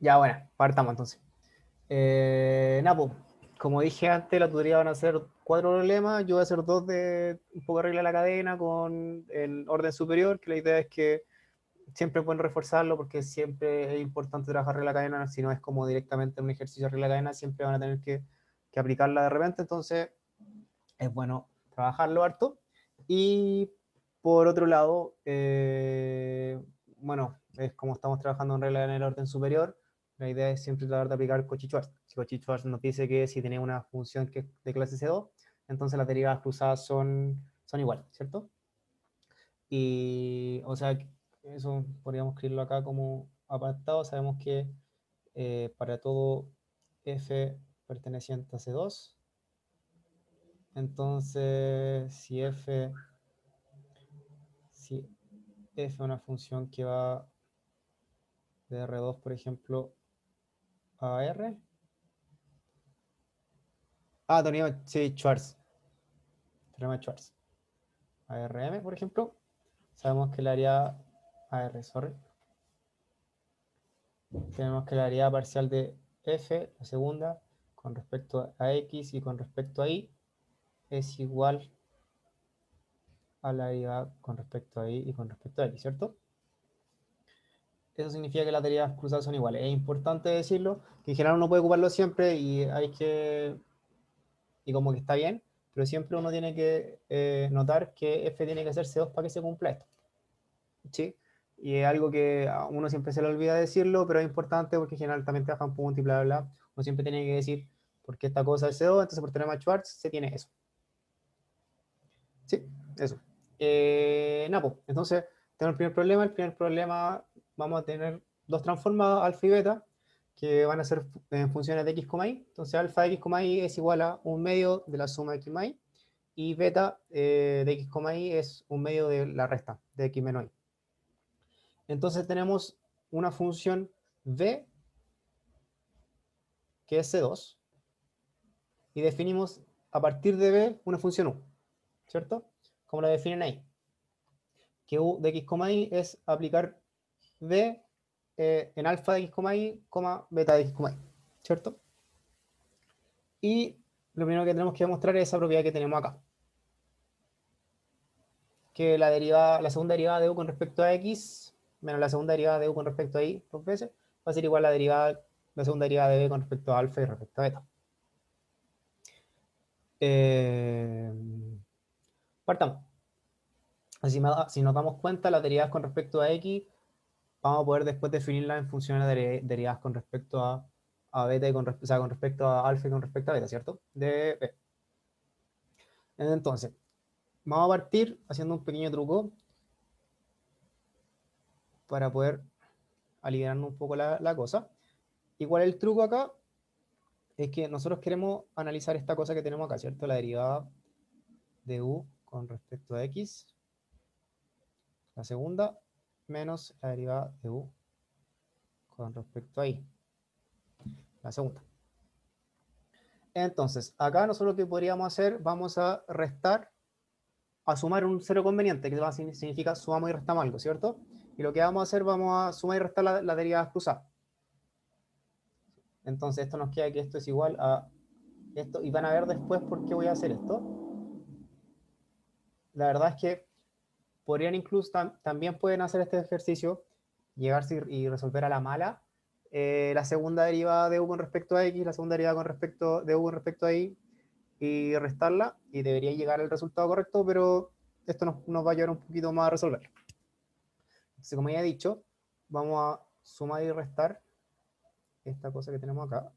Ya, bueno, partamos entonces. Napo, como dije antes, la tutoría van a ser 4 problemas. Yo voy a hacer dos de un poco de regla de la cadena con el orden superior, que la idea es que siempre pueden reforzarlo porque siempre es importante trabajar regla de la cadena, si no es como directamente un ejercicio de regla de la cadena, siempre van a tener que aplicarla de repente, entonces es bueno trabajarlo harto. Y por otro lado, bueno, es como estamos trabajando en regla en el orden superior, la idea es siempre tratar de aplicar Cauchy-Schwarz. Si Cauchy-Schwarz nos dice que si tiene una función que es de clase C2, entonces las derivadas cruzadas son iguales, ¿cierto? Y, o sea, eso podríamos escribirlo acá como apartado. Sabemos que para todo f perteneciente a C2, entonces si f es una función que va de R2, por ejemplo, a R. Ah, teoría, sí, Schwarz. Teorema de Schwarz. A RM, por ejemplo, sabemos que la área AR, sorry. Tenemos que la derivada parcial de f, la segunda, con respecto a x y con respecto a y, es igual a la derivada con respecto a y y con respecto a x, ¿cierto? Eso significa que las derivadas cruzadas son iguales. Es importante decirlo, que en general uno puede ocuparlo siempre y hay que, y como que está bien, pero siempre uno tiene que notar que f tiene que ser C2 para que se cumpla esto. ¿Sí? Y es algo que a uno siempre se le olvida decirlo, pero es importante porque en general también trabajan punto y bla, bla, bla. Uno siempre tiene que decir, porque esta cosa es C2, entonces por teorema de Schwarz se tiene eso. Sí, eso. Napo, entonces tenemos el primer problema. El primer problema, vamos a tener dos transformadas, alfa y beta, que van a ser en funciones de x, y. Entonces alfa de x, y es igual a un medio de la suma de x más y. Y beta de x, y es un medio de la resta de x menos y. Entonces tenemos una función v que es C2 y definimos a partir de v una función u, ¿cierto? Como la definen ahí. Que u de x, y es aplicar v en alfa de x, y, beta de x, y, ¿cierto? Y lo primero que tenemos que demostrar es esa propiedad que tenemos acá. Que la segunda derivada de u con respecto a x menos la segunda derivada de u con respecto a y dos veces va a ser igual a la segunda derivada de b con respecto a alfa y respecto a beta. Eh, partamos. Así si nos damos cuenta, las derivadas con respecto a x, vamos a poder después definirlas en funciones derivadas con respecto a beta, y o sea, con respecto a alfa y con respecto a beta, ¿cierto? De b. Entonces, vamos a partir haciendo un pequeño truco para poder aliviarnos un poco la cosa. Igual el truco acá es que nosotros queremos analizar esta cosa que tenemos acá, ¿cierto? La derivada de u con respecto a x, la segunda, menos la derivada de u con respecto a y, la segunda. Entonces, acá nosotros lo que podríamos hacer, vamos a restar, a sumar un cero conveniente, que significa sumamos y restamos algo, ¿cierto? Y lo que vamos a hacer, vamos a sumar y restar la derivada cruzada. Entonces, esto nos queda que esto es igual a esto, y van a ver después por qué voy a hacer esto. La verdad es que podrían incluso, también pueden hacer este ejercicio, llegarse y resolver a la mala la segunda derivada de u con respecto a x, la segunda derivada con respecto de u con respecto a y restarla, y debería llegar al resultado correcto, pero esto nos va a ayudar un poquito más a resolver. Entonces, como ya he dicho, vamos a sumar y restar esta cosa que tenemos acá.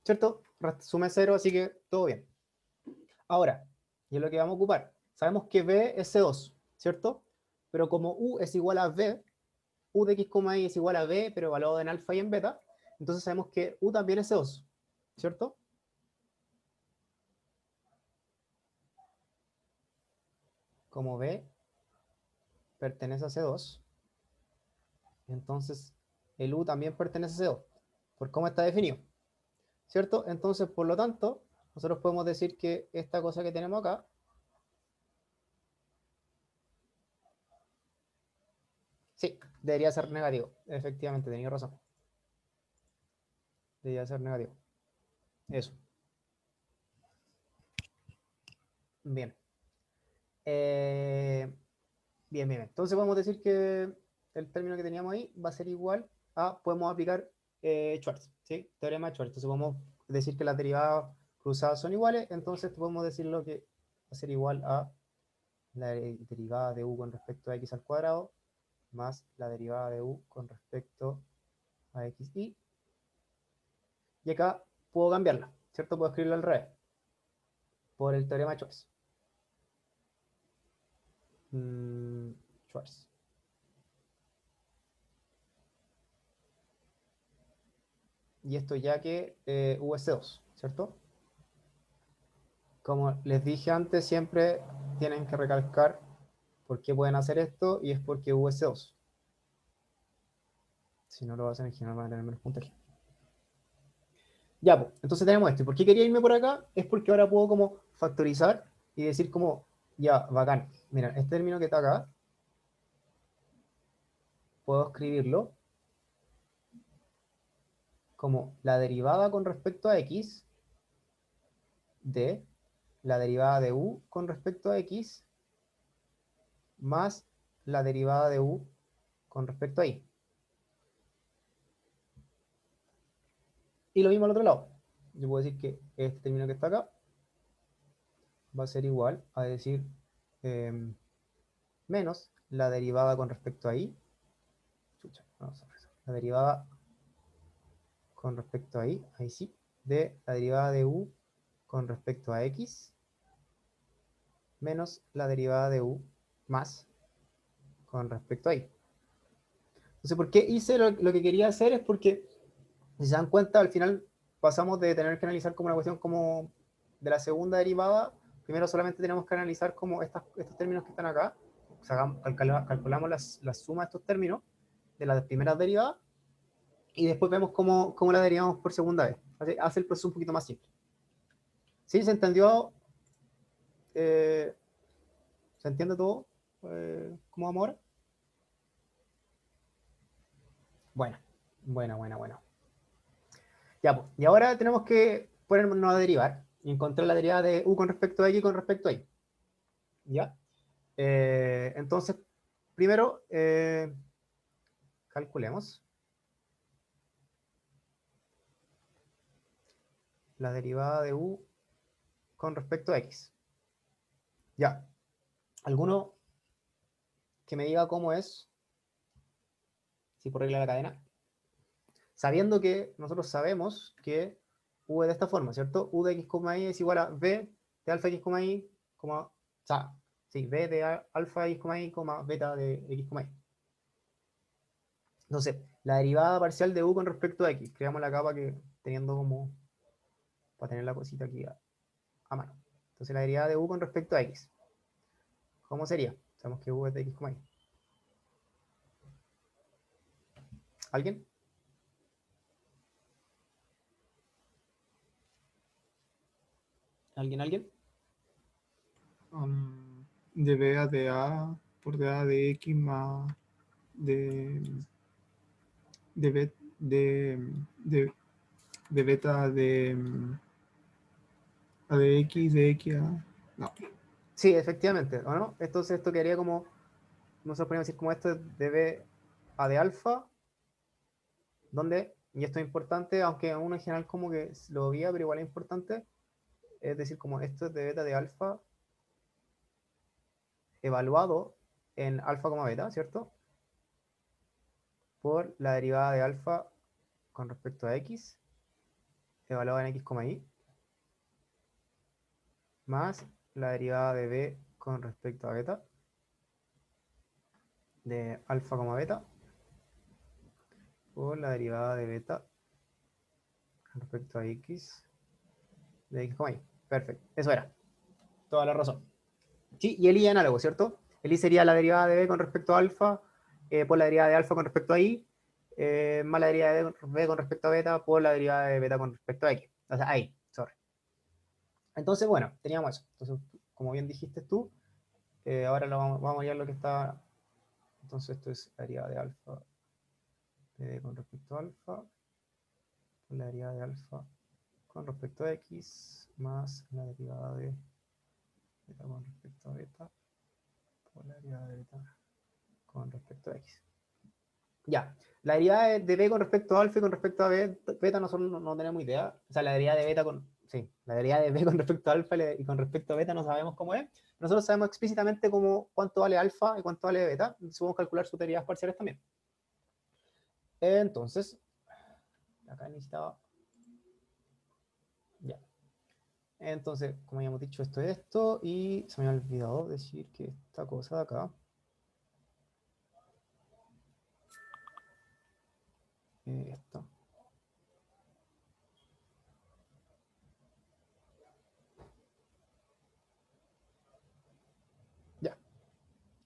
¿Cierto? Sume 0, así que todo bien. Ahora, y es lo que vamos a ocupar. Sabemos que b es C2, ¿cierto? Pero como u es igual a b, u de x, y es igual a b, pero evaluado en alfa y en beta, entonces sabemos que u también es C2, ¿cierto? Como b pertenece a C2, entonces el U también pertenece a C2, por cómo está definido, ¿cierto? Entonces, por lo tanto, nosotros podemos decir que esta cosa que tenemos acá sí, debería ser negativo. Efectivamente, tenía razón. Debería ser negativo. Eso. Bien. Bien, bien. Entonces podemos decir que el término que teníamos ahí va a ser igual a, podemos aplicar Schwarz, ¿sí? Teorema de Schwarz. Entonces podemos decir que las derivadas cruzadas son iguales, entonces podemos decirlo que va a ser igual a la derivada de u con respecto a x al cuadrado más la derivada de u con respecto a xy. Y acá puedo cambiarla, ¿cierto? Puedo escribirlo al revés, por el teorema de Schwarz. Schwarz. Y esto ya que US2, ¿cierto? Como les dije antes, siempre tienen que recalcar por qué pueden hacer esto, y es porque US2. Si no lo hacen en general van a tener menos puntaje. Ya, pues, entonces tenemos esto. ¿Y por qué quería irme por acá? Es porque ahora puedo como factorizar y decir como, ya, bacán. Mira, este término que está acá, puedo escribirlo como la derivada con respecto a x de la derivada de u con respecto a x más la derivada de u con respecto a y. Y lo mismo al otro lado. Yo puedo decir que este término que está acá va a ser igual a decir menos la derivada con respecto a y. Chucha, vamos a ver eso. La derivada con respecto a y, ahí sí, de la derivada de u con respecto a x menos la derivada de u más con respecto a y. Entonces, ¿por qué hice lo que quería hacer? Es porque, si se dan cuenta, al final pasamos de tener que analizar como una cuestión como de la segunda derivada. Primero solamente tenemos que analizar como estos términos que están acá. O sea, calculamos la suma de estos términos de las primeras derivadas y después vemos cómo la derivamos por segunda vez. Hace el proceso un poquito más simple. ¿Sí? ¿Se entendió? ¿Se entiende todo? ¿Cómo vamos ahora? Bueno, bueno. Ya, pues. Y ahora tenemos que ponernos a derivar y encontrar la derivada de u con respecto a x con respecto a y. ¿Ya? Entonces, primero, calculemos la derivada de u con respecto a x. Ya. ¿Alguno que me diga cómo es? Si por regla de la cadena. Sabiendo que nosotros sabemos que u es de esta forma, ¿cierto? U de x, y es igual a b de alfa x, y, o sea, sí, b de alfa x, y, beta de x, y. Entonces, la derivada parcial de u con respecto a x. Creamos la capa que teniendo como, para tener la cosita aquí a mano. Entonces, la derivada de u con respecto a x. ¿Cómo sería? Sabemos que u es de x, y. ¿Alguien? ¿Alguien? De B a de A por de A de X más de, de, de beta de X, de X a... No. Sí, efectivamente, ¿o no? Entonces, esto quedaría como, nosotros podríamos decir como esto es de b a de alfa, donde, y esto es importante, aunque uno en general como que lo obvia, pero igual es importante, es decir, como esto es de beta de alfa evaluado en alfa, beta, ¿cierto? Por la derivada de alfa con respecto a x, evaluada en x, y, más la derivada de b con respecto a beta, de alfa, beta, por la derivada de beta con respecto a x, de x, y. Perfecto, eso era. Toda la razón. Sí, y el y es análogo, ¿cierto? El y sería la derivada de b con respecto a alfa por la derivada de alfa con respecto a y, más la derivada de b con respecto a beta por la derivada de beta con respecto a x. O sea, ahí, sorry. Entonces, bueno, teníamos eso. Entonces, como bien dijiste tú, ahora vamos a ver lo que está. Entonces, esto es la derivada de alfa b con respecto a alfa, por la derivada de alfa con respecto a x, más la derivada de beta con respecto a beta, por la derivada de beta con respecto a x. Ya, la derivada de b con respecto a alfa y con respecto a beta nosotros no tenemos idea. O sea, la derivada de beta la derivada de b con respecto a alfa y con respecto a beta no sabemos cómo es. Nosotros sabemos explícitamente cuánto vale alfa y cuánto vale beta. Entonces podemos calcular sus derivadas parciales también. Entonces, acá necesitaba... Ya. Entonces, como ya hemos dicho, esto es esto. Y se me ha olvidado decir que esta cosa de acá... esto. Ya.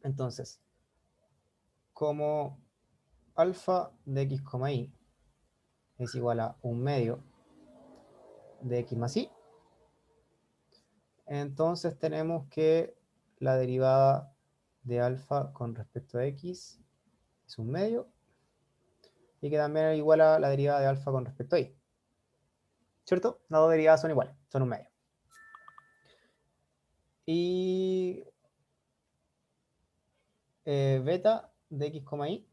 Entonces, como alfa de x, y es igual a 1/2 de x más y, entonces tenemos que la derivada de alfa con respecto a x es 1/2 y que también es igual a la derivada de alfa con respecto a y. ¿Cierto? Las dos derivadas son iguales, son 1/2. Y beta de x, y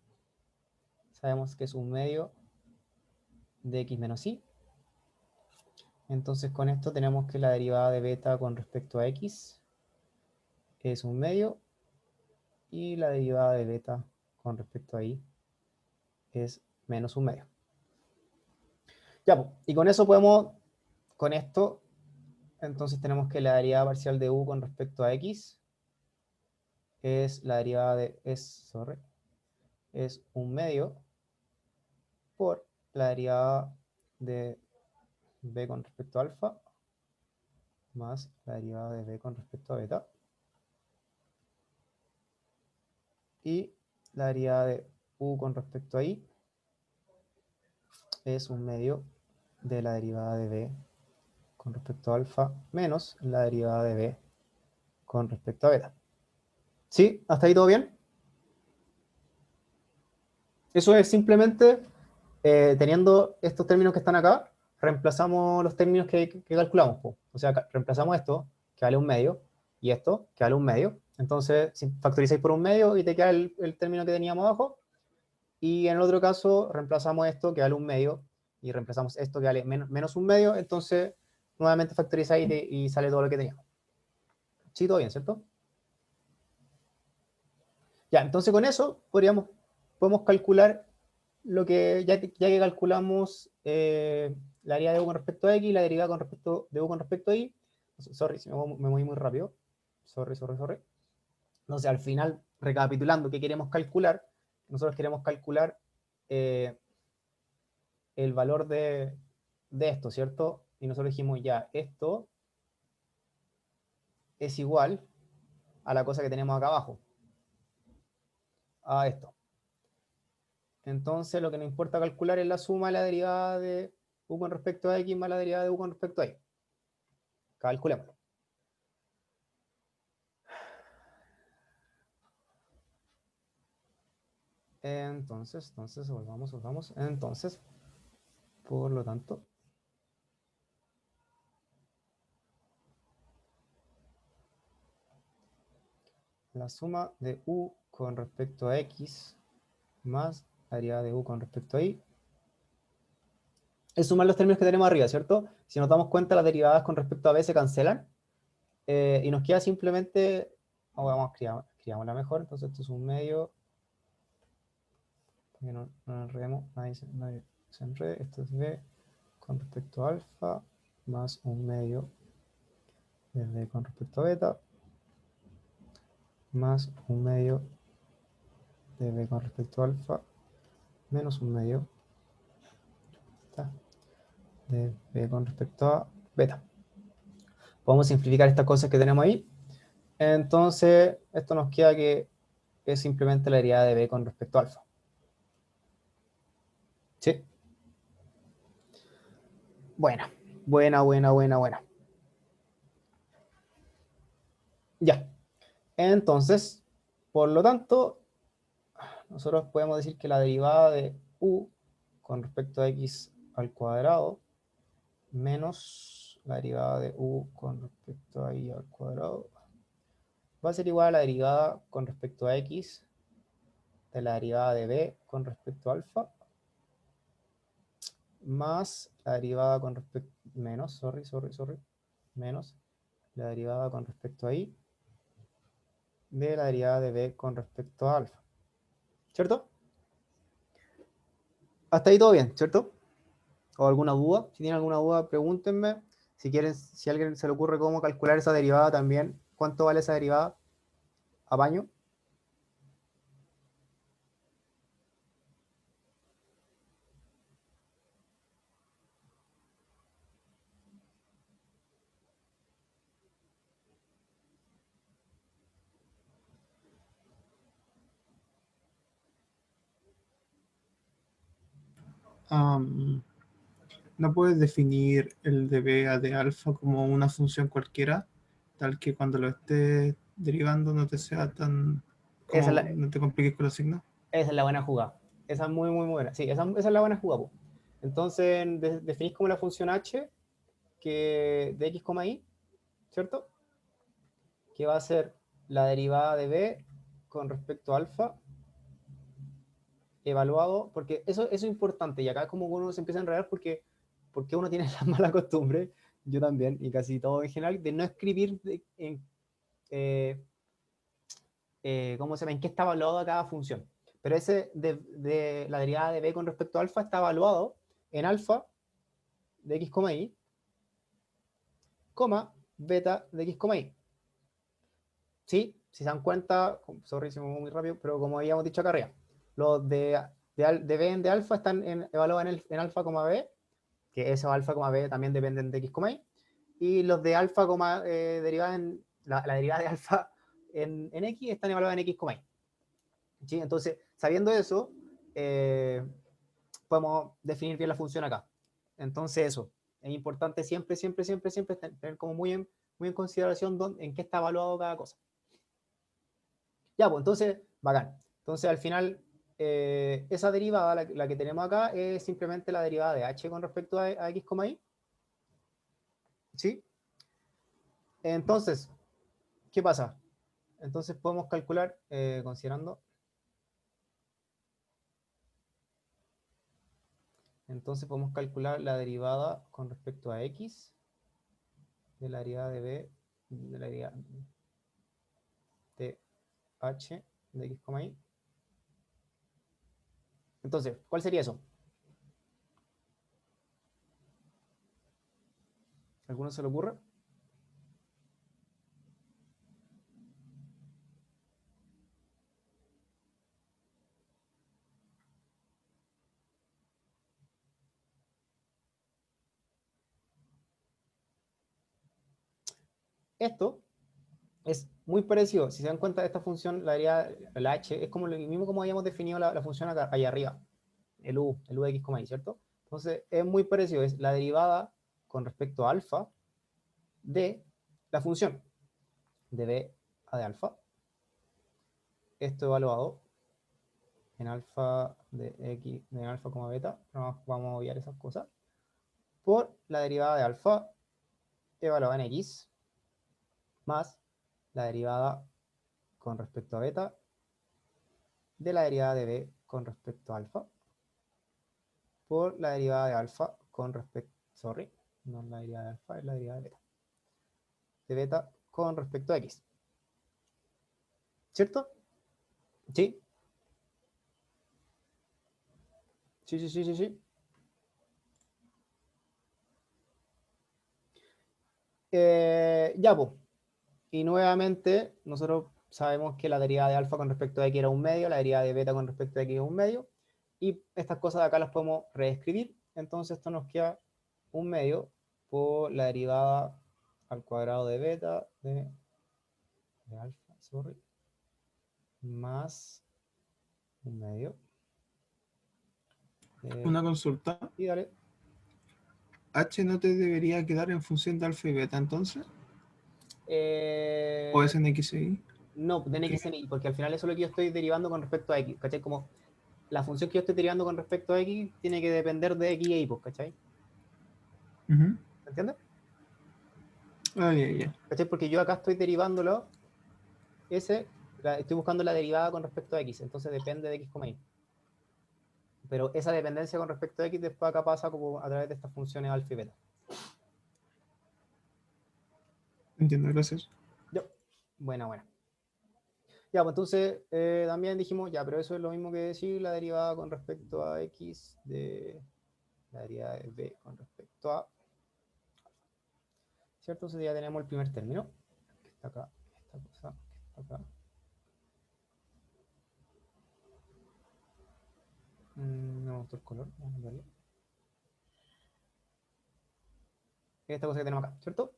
sabemos que es 1/2 de x menos y. Entonces con esto tenemos que la derivada de beta con respecto a x es 1/2 y la derivada de beta con respecto a y es menos 1/2. Ya, pues, y con eso con esto, entonces tenemos que la derivada parcial de u con respecto a x es la derivada es 1/2 por la derivada de b con respecto a alfa más la derivada de b con respecto a beta. Y la derivada de u con respecto a y es 1/2 de la derivada de b con respecto a alfa menos la derivada de b con respecto a beta. ¿Sí? ¿Hasta ahí todo bien? Eso es simplemente, teniendo estos términos que están acá, reemplazamos los términos que calculamos. Po. O sea, reemplazamos esto, que vale 1/2, y esto, que vale 1/2. Entonces, si factorizáis por 1/2 y te queda el término que teníamos abajo. Y en el otro caso, reemplazamos esto, que vale 1/2, y reemplazamos esto, que vale menos 1/2. Entonces, nuevamente factorizáis y sale todo lo que teníamos. Sí, todo bien, ¿cierto? Ya, entonces con eso podemos calcular lo que, ya que calculamos la derivada de u con respecto a x y la derivada de u con respecto a y. Sorry, si me moví muy rápido. Sorry. Entonces, al final, recapitulando, ¿qué queremos calcular? Nosotros queremos calcular el valor de esto, ¿cierto? Y nosotros dijimos, ya, esto es igual a la cosa que tenemos acá abajo, a esto. Entonces, lo que nos importa calcular es la suma de la derivada de u con respecto a x más la derivada de u con respecto a y. Calculémoslo. Entonces, volvamos. Entonces, por lo tanto, la suma de u con respecto a x más la derivada de u con respecto a y es sumar los términos que tenemos arriba, ¿cierto? Si nos damos cuenta, las derivadas con respecto a b se cancelan y nos queda simplemente, vamos, escribámosla mejor, entonces esto es 1/2, para que no nos enredemos, nadie se enrede, esto es b con respecto a alfa más 1/2 de b con respecto a beta más 1/2 de b con respecto a alfa menos 1/2 de b con respecto a beta. Podemos simplificar estas cosas que tenemos ahí. Entonces, esto nos queda que es simplemente la derivada de b con respecto a alfa. Sí. Buena, buena, buena, buena, buena. Ya. Entonces, por lo tanto, nosotros podemos decir que la derivada de u con respecto a x al cuadrado menos la derivada de u con respecto a y al cuadrado va a ser igual a la derivada con respecto a x de la derivada de b con respecto a alfa más la derivada con respecto menos, menos la derivada con respecto a y de la derivada de b con respecto a alfa. ¿Cierto? Hasta ahí todo bien, ¿cierto? ¿O alguna duda? Si tienen alguna duda, pregúntenme. Si quieren, si a alguien se le ocurre cómo calcular esa derivada también, ¿cuánto vale esa derivada? ¿Apaño? ¿No puedes definir el de b a de alfa como una función cualquiera, tal que cuando lo estés derivando no te sea tan, Esa es como la, no te compliques con los signos? esa es la buena jugada. Esa es muy, muy, muy buena. Sí, esa es la buena jugada, po. Entonces, definís como la función h que de x, y, ¿cierto? Que va a ser la derivada de b con respecto a alfa evaluado, porque eso es importante, y acá como uno se empieza a enredar porque uno tiene la mala costumbre, yo también, y casi todo en general, de no escribir eh, ¿cómo se llama? En qué está evaluado cada función. Pero ese de la derivada de b con respecto a alfa está evaluado en alfa de x, y, beta de x, y. ¿Sí? Si se dan cuenta, sorry si me muevo muy rápido, pero como habíamos dicho acá arriba, los de b en de alfa están evaluados en alfa, b, que esos alfa, b también dependen de x, y los de alfa, derivada en la derivada de alfa en x están evaluadas en x, y. ¿Sí? Entonces, sabiendo eso, podemos definir bien la función acá. Entonces, eso, es importante siempre, siempre, siempre, siempre tener como muy en consideración en qué está evaluado cada cosa. Ya, pues entonces, bacán. Entonces, al final, esa derivada, la que tenemos acá, es simplemente la derivada de h con respecto a x, y. ¿Sí? Entonces, ¿qué pasa? Entonces podemos calcular, considerando, entonces podemos calcular la derivada con respecto a x de la derivada de b, de la derivada de h de x, y. Entonces, ¿cuál sería eso? ¿Alguno se le ocurre? Esto es muy parecido. Si se dan cuenta de esta función, la h, es como lo mismo como habíamos definido la función acá, allá arriba, el u de x, y, ¿cierto? Entonces, es muy parecido. Es la derivada con respecto a alfa de la función de b a de alfa. Esto evaluado en alfa de x, de alfa, beta. No, vamos a obviar esas cosas. Por la derivada de alfa evaluada en x más la derivada con respecto a beta de la derivada de b con respecto a alfa por la derivada de alfa con respecto, sorry, no es la derivada de alfa, es la derivada de beta con respecto a x. ¿Cierto? Sí, sí, sí, sí, sí, sí. Ya, pues. Y nuevamente, nosotros sabemos que la derivada de alfa con respecto a x era un medio, la derivada de beta con respecto a x es un medio, y estas cosas de acá las podemos reescribir. Entonces esto nos queda un medio por la derivada al cuadrado de beta de alfa, sorry, más un medio Una consulta. Y dale. ¿H no te debería quedar en función de alfa y beta entonces? ¿O Eh, es en X y Y? no, de en ¿Qué? X en Y, porque al final eso es lo que yo estoy derivando con respecto a X, ¿cachai? Como la función que yo estoy derivando con respecto a X tiene que depender de X y Y, pues, ¿cachai? Ujú. ¿Me entiendes? Ah, ya, ya. ¿Cachai? Porque yo acá estoy derivándolo, estoy buscando la derivada con respecto a X, entonces depende de X, Y. Pero esa dependencia con respecto a X después acá pasa como a través de estas funciones alfa y beta. Entiendo, gracias. Yo. Buena, buena. Ya, pues entonces también dijimos, ya, pero eso es lo mismo que decir la derivada con respecto a X de la derivada de B con respecto a, ¿cierto? Entonces ya tenemos el primer término, que está acá, esta cosa, que está acá. Me gustó el color, vamos a verlo. Esta cosa que tenemos acá, ¿cierto?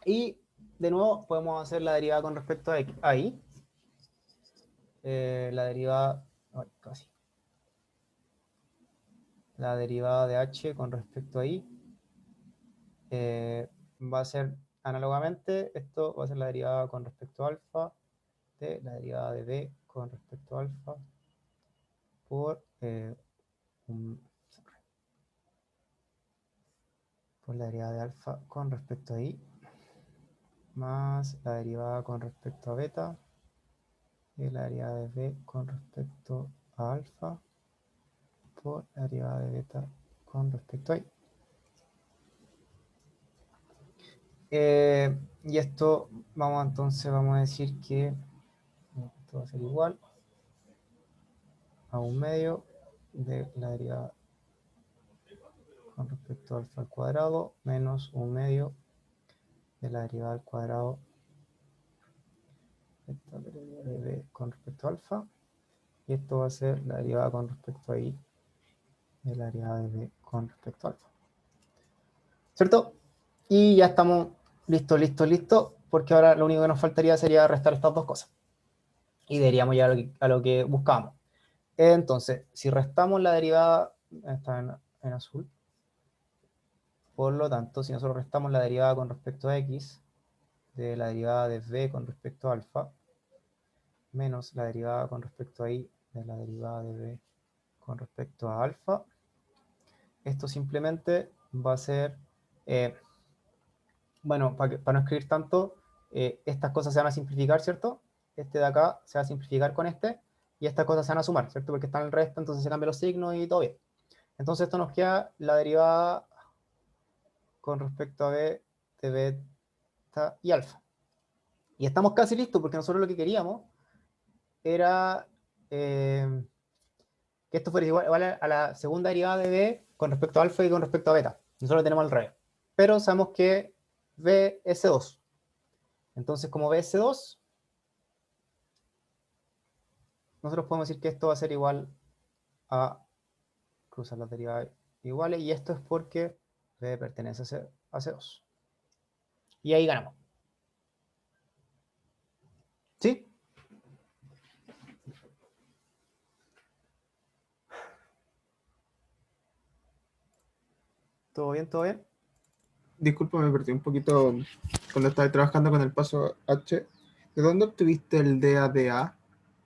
Y de nuevo podemos hacer la derivada con respecto a X, ahí. La derivada, ay, casi. La derivada de H con respecto a Y va a ser análogamente, esto va a ser la derivada con respecto a alfa de la derivada de B con respecto a alfa por, por la derivada de alfa con respecto a Y más la derivada con respecto a beta y la derivada de B con respecto a alfa por la derivada de beta con respecto a Y. Y esto vamos a decir que esto va a ser igual a un medio de la derivada con respecto a alfa al cuadrado menos un medio de la derivada al cuadrado de b con respecto a alfa, y esto va a ser la derivada con respecto a y de la derivada de b con respecto a alfa. ¿Cierto? Y ya estamos listo, porque ahora lo único que nos faltaría sería restar estas dos cosas. Y deberíamos ya a lo que buscamos. Entonces, si restamos la derivada, está en azul, por lo tanto, si nosotros restamos la derivada con respecto a x, de la derivada de b con respecto a alfa, menos la derivada con respecto a y de la derivada de b con respecto a alfa, esto simplemente va a ser, bueno, para no escribir tanto, estas cosas se van a simplificar, ¿cierto? Este de acá se va a simplificar con este, y estas cosas se van a sumar, ¿cierto? Porque están en el resto, entonces se cambian los signos y todo bien. Entonces esto nos queda la derivada con respecto a b de beta y alfa. Y estamos casi listos, porque nosotros lo que queríamos era que esto fuera igual a la segunda derivada de b con respecto a alfa y con respecto a beta. Nosotros lo tenemos al revés. Pero sabemos que b es C2. Entonces, como b es C2, nosotros podemos decir que esto va a ser igual a cruzar las derivadas iguales, y esto es porque b pertenece a C2. Y ahí ganamos. ¿Sí? ¿Todo bien? ¿Todo bien? Disculpa, me perdí un poquito cuando estaba trabajando con el paso H. ¿De dónde obtuviste el DADA?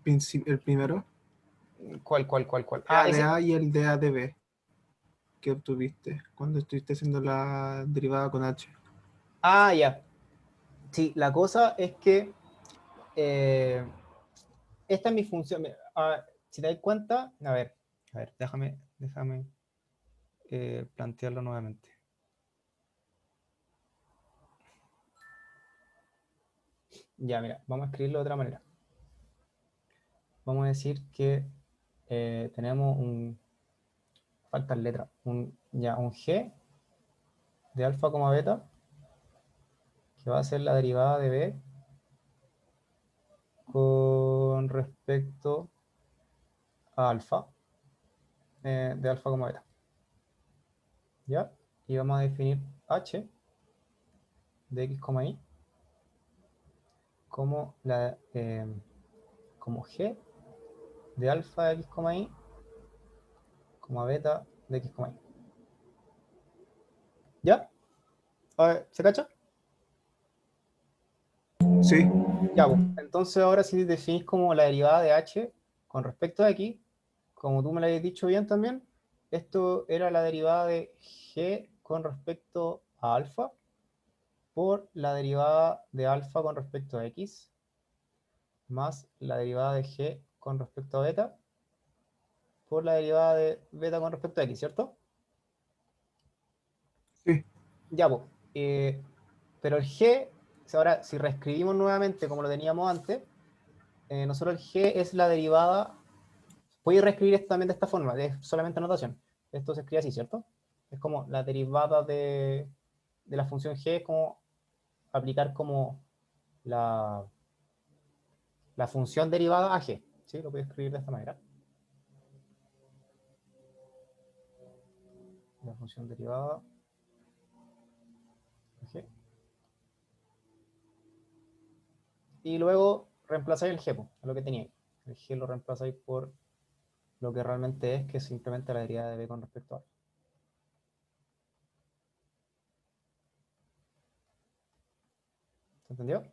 El primero. ¿Cuál? Ah, ese. DADA y el DADB que obtuviste cuando estuviste haciendo la derivada con H. Ah, ya. Sí, la cosa es que eh, esta es mi función. Si te das cuenta, a ver, déjame plantearlo nuevamente. Ya, mira, vamos a escribirlo de otra manera. Vamos a decir que tenemos faltan letras, ya un g de alfa, beta, que va a ser la derivada de b con respecto a alfa, de alfa, beta. ¿Ya? Y vamos a definir h de x, y como, como g de alfa de x, y beta de x, y. ¿Ya? A ver, ¿se cacha? Sí, Ya, pues. Entonces ahora si definís como la derivada de h con respecto a x, como tú me lo habías dicho bien también, esto era la derivada de g con respecto a alfa por la derivada de alfa con respecto a x más la derivada de g con respecto a beta por la derivada de beta con respecto a x, ¿cierto? sí, Ya, pues. Pero el g, ahora si reescribimos nuevamente como lo teníamos antes, nosotros el g es la derivada. Puedes reescribir esto también de esta forma, es solamente anotación. Esto se escribe así, ¿cierto? Es como la derivada de la función g, es como aplicar como la, la función derivada a g. ¿Sí? Lo puedes escribir de esta manera. La función derivada a g. Y luego reemplazáis el g, po, lo que teníais. El g lo reemplazáis por lo que realmente es, que es simplemente la derivada de b con respecto a. ¿Se entendió?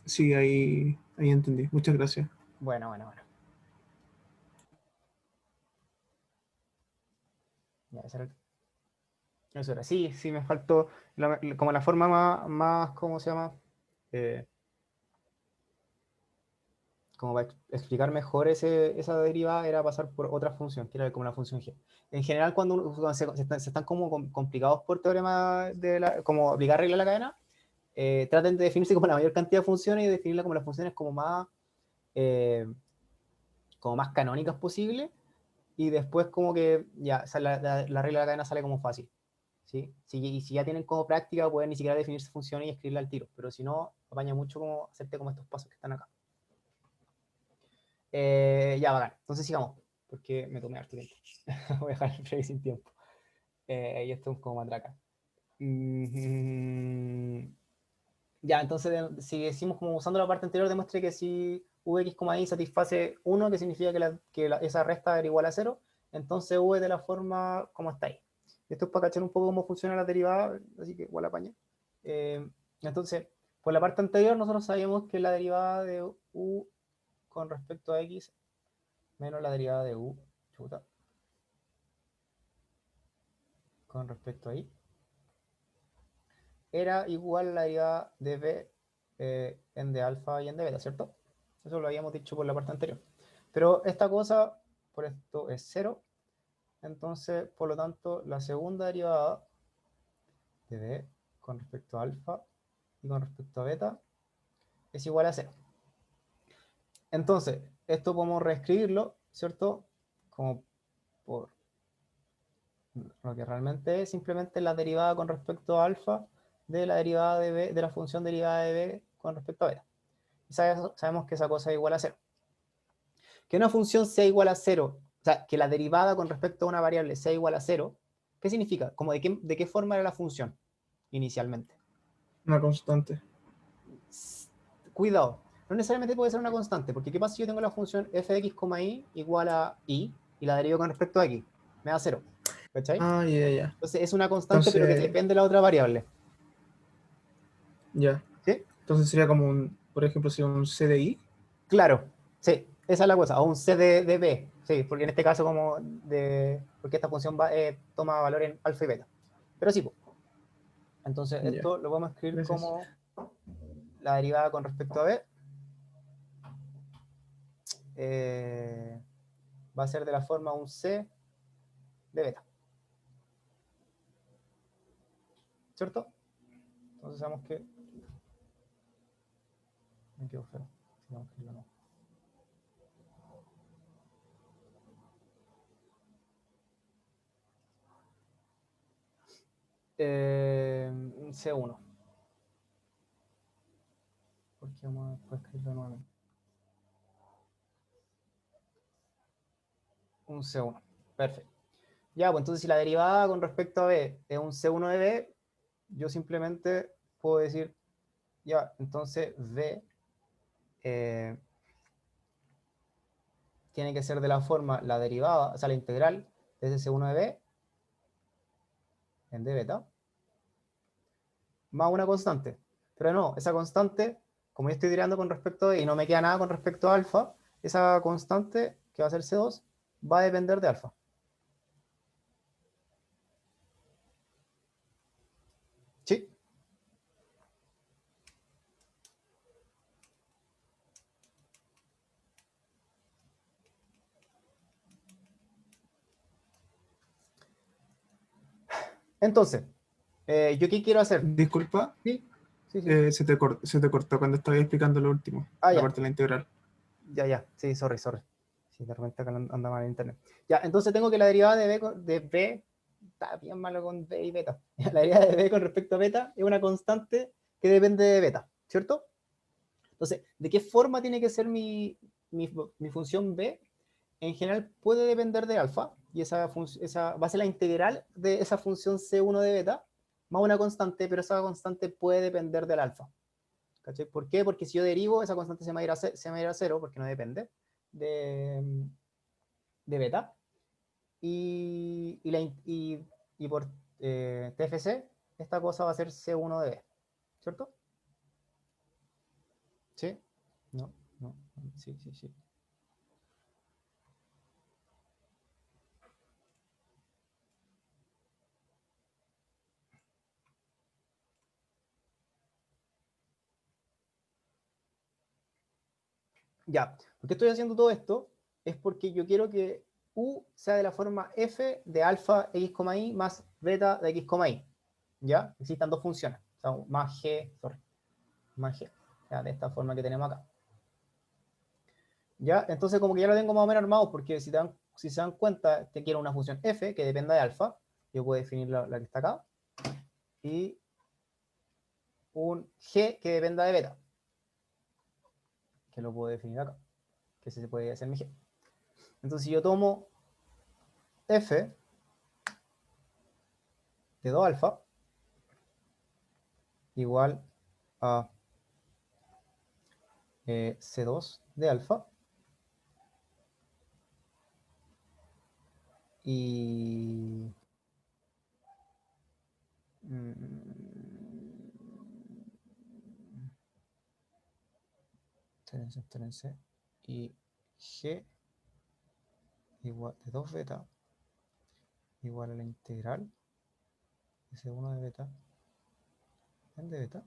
sí, ahí entendí. Muchas gracias. Bueno, bueno, bueno. Ya, eso era. Sí, sí, me faltó como la forma más, ¿cómo se llama? Eh, como para explicar mejor esa derivada era pasar por otra función, que era como la función g. En general, cuando se están como complicados por teorema como aplicar regla de la cadena, traten de definirse como la mayor cantidad de funciones y definirla como las funciones eh, como más canónicas posible, y después como que ya la regla de la cadena sale como fácil. ¿Sí? Y si ya tienen como práctica, pueden ni siquiera definir su función y escribirla al tiro, pero si no, apaña mucho como hacerte como estos pasos que están acá. Ya, bacán. Entonces sigamos, porque me tomé harto tiempo. Voy a dejar el play sin tiempo. Y esto es como matraca. Ya, entonces si decimos como usando la parte anterior, demuestre que si vx, y satisface 1, que significa esa resta era igual a 0, entonces v de la forma como está ahí. Esto es para cachar un poco cómo funciona la derivada, así que igual apaña. Entonces, por la parte anterior nosotros sabíamos que la derivada de u con respecto a x menos la derivada de u, chuta, con respecto a y, era igual a la derivada de b en de alfa y en de beta, ¿cierto? Eso lo habíamos dicho por la parte anterior. Pero esta cosa, por esto es 0, entonces, por lo tanto, la segunda derivada de b con respecto a alfa y con respecto a beta es igual a 0. Entonces, esto podemos reescribirlo, ¿cierto? Como por lo que realmente es simplemente la derivada con respecto a alfa de la derivada de b, de la función derivada de b con respecto a beta. Y sabemos que esa cosa es igual a 0. Que una función sea igual a 0, o sea, que la derivada con respecto a una variable sea igual a 0, ¿qué significa? Como de qué forma era la función inicialmente. Una constante. Cuidado, no necesariamente puede ser una constante, porque ¿qué pasa si yo tengo la función f de x, y igual a y la derivo con respecto a x? Me da 0. ¿Cachai? Ah, ya, ya. Entonces es una constante, pero que Entonces, depende de la otra variable. ya. ¿Sí? Entonces sería como un, por ejemplo, sería un CDI. Claro, sí, esa es la cosa, o un c de b, sí, porque en este caso porque esta función toma valor en alfa y beta. Pero sí, pues, entonces Ya, esto lo vamos a escribir gracias. como la derivada con respecto a b, eh, va a ser de la forma un c de beta, ¿cierto? Entonces sabemos que me quedo feo. Vamos a escribirlo, no. Un C1. Porque vamos a después escribirlo nuevamente. Un C1. Perfecto. Ya, pues entonces si la derivada con respecto a b es un C1 de b, yo simplemente puedo decir, ya, entonces b, eh, tiene que ser de la forma, la derivada, o sea, la integral de ese C1 de B en d beta, más una constante. Pero no, esa constante, como yo estoy tirando con respecto a y no me queda nada con respecto a alfa, esa constante, que va a ser C2, va a depender de alfa. ¿Sí? Entonces, ¿yo qué quiero hacer? Disculpa, Sí, sí, sí. se te cortó cuando estaba explicando lo último, Ah, la ya, parte de la integral. ya. Sí, sorry. Sí, de repente acá anda mal en internet. Ya, entonces tengo que la derivada de B, está bien malo con B y beta. La derivada de B con respecto a beta es una constante que depende de beta, ¿cierto? Entonces, ¿de qué forma tiene que ser mi función B? En general puede depender de alfa, y esa va a ser la integral de esa función C1 de beta, más una constante, pero esa constante puede depender del alfa. ¿Cachai? ¿Por qué? Porque si yo derivo, esa constante se me va a ir a cero, porque no depende de beta. Y por TFC, esta cosa va a ser C1 de B, ¿cierto? ¿Sí? No, sí. Ya, ¿por qué estoy haciendo todo esto? Es porque yo quiero que U sea de la forma f de alfa x, y más beta de x, y. ¿Ya? Existan dos funciones. O sea, más g, más g. Ya, de esta forma que tenemos acá. ¿Ya? Entonces como que ya lo tengo más o menos armado, porque si se dan cuenta, te quiero una función f que dependa de alfa. Yo puedo definir la que está acá. Y un g que dependa de beta. Que lo puedo definir acá. Que ese se puede hacer mi g. Entonces si yo tomo f de 2 alfa igual a C2 de alfa y espérense, y G igual de 2 beta igual a la integral de C1 de beta en de beta.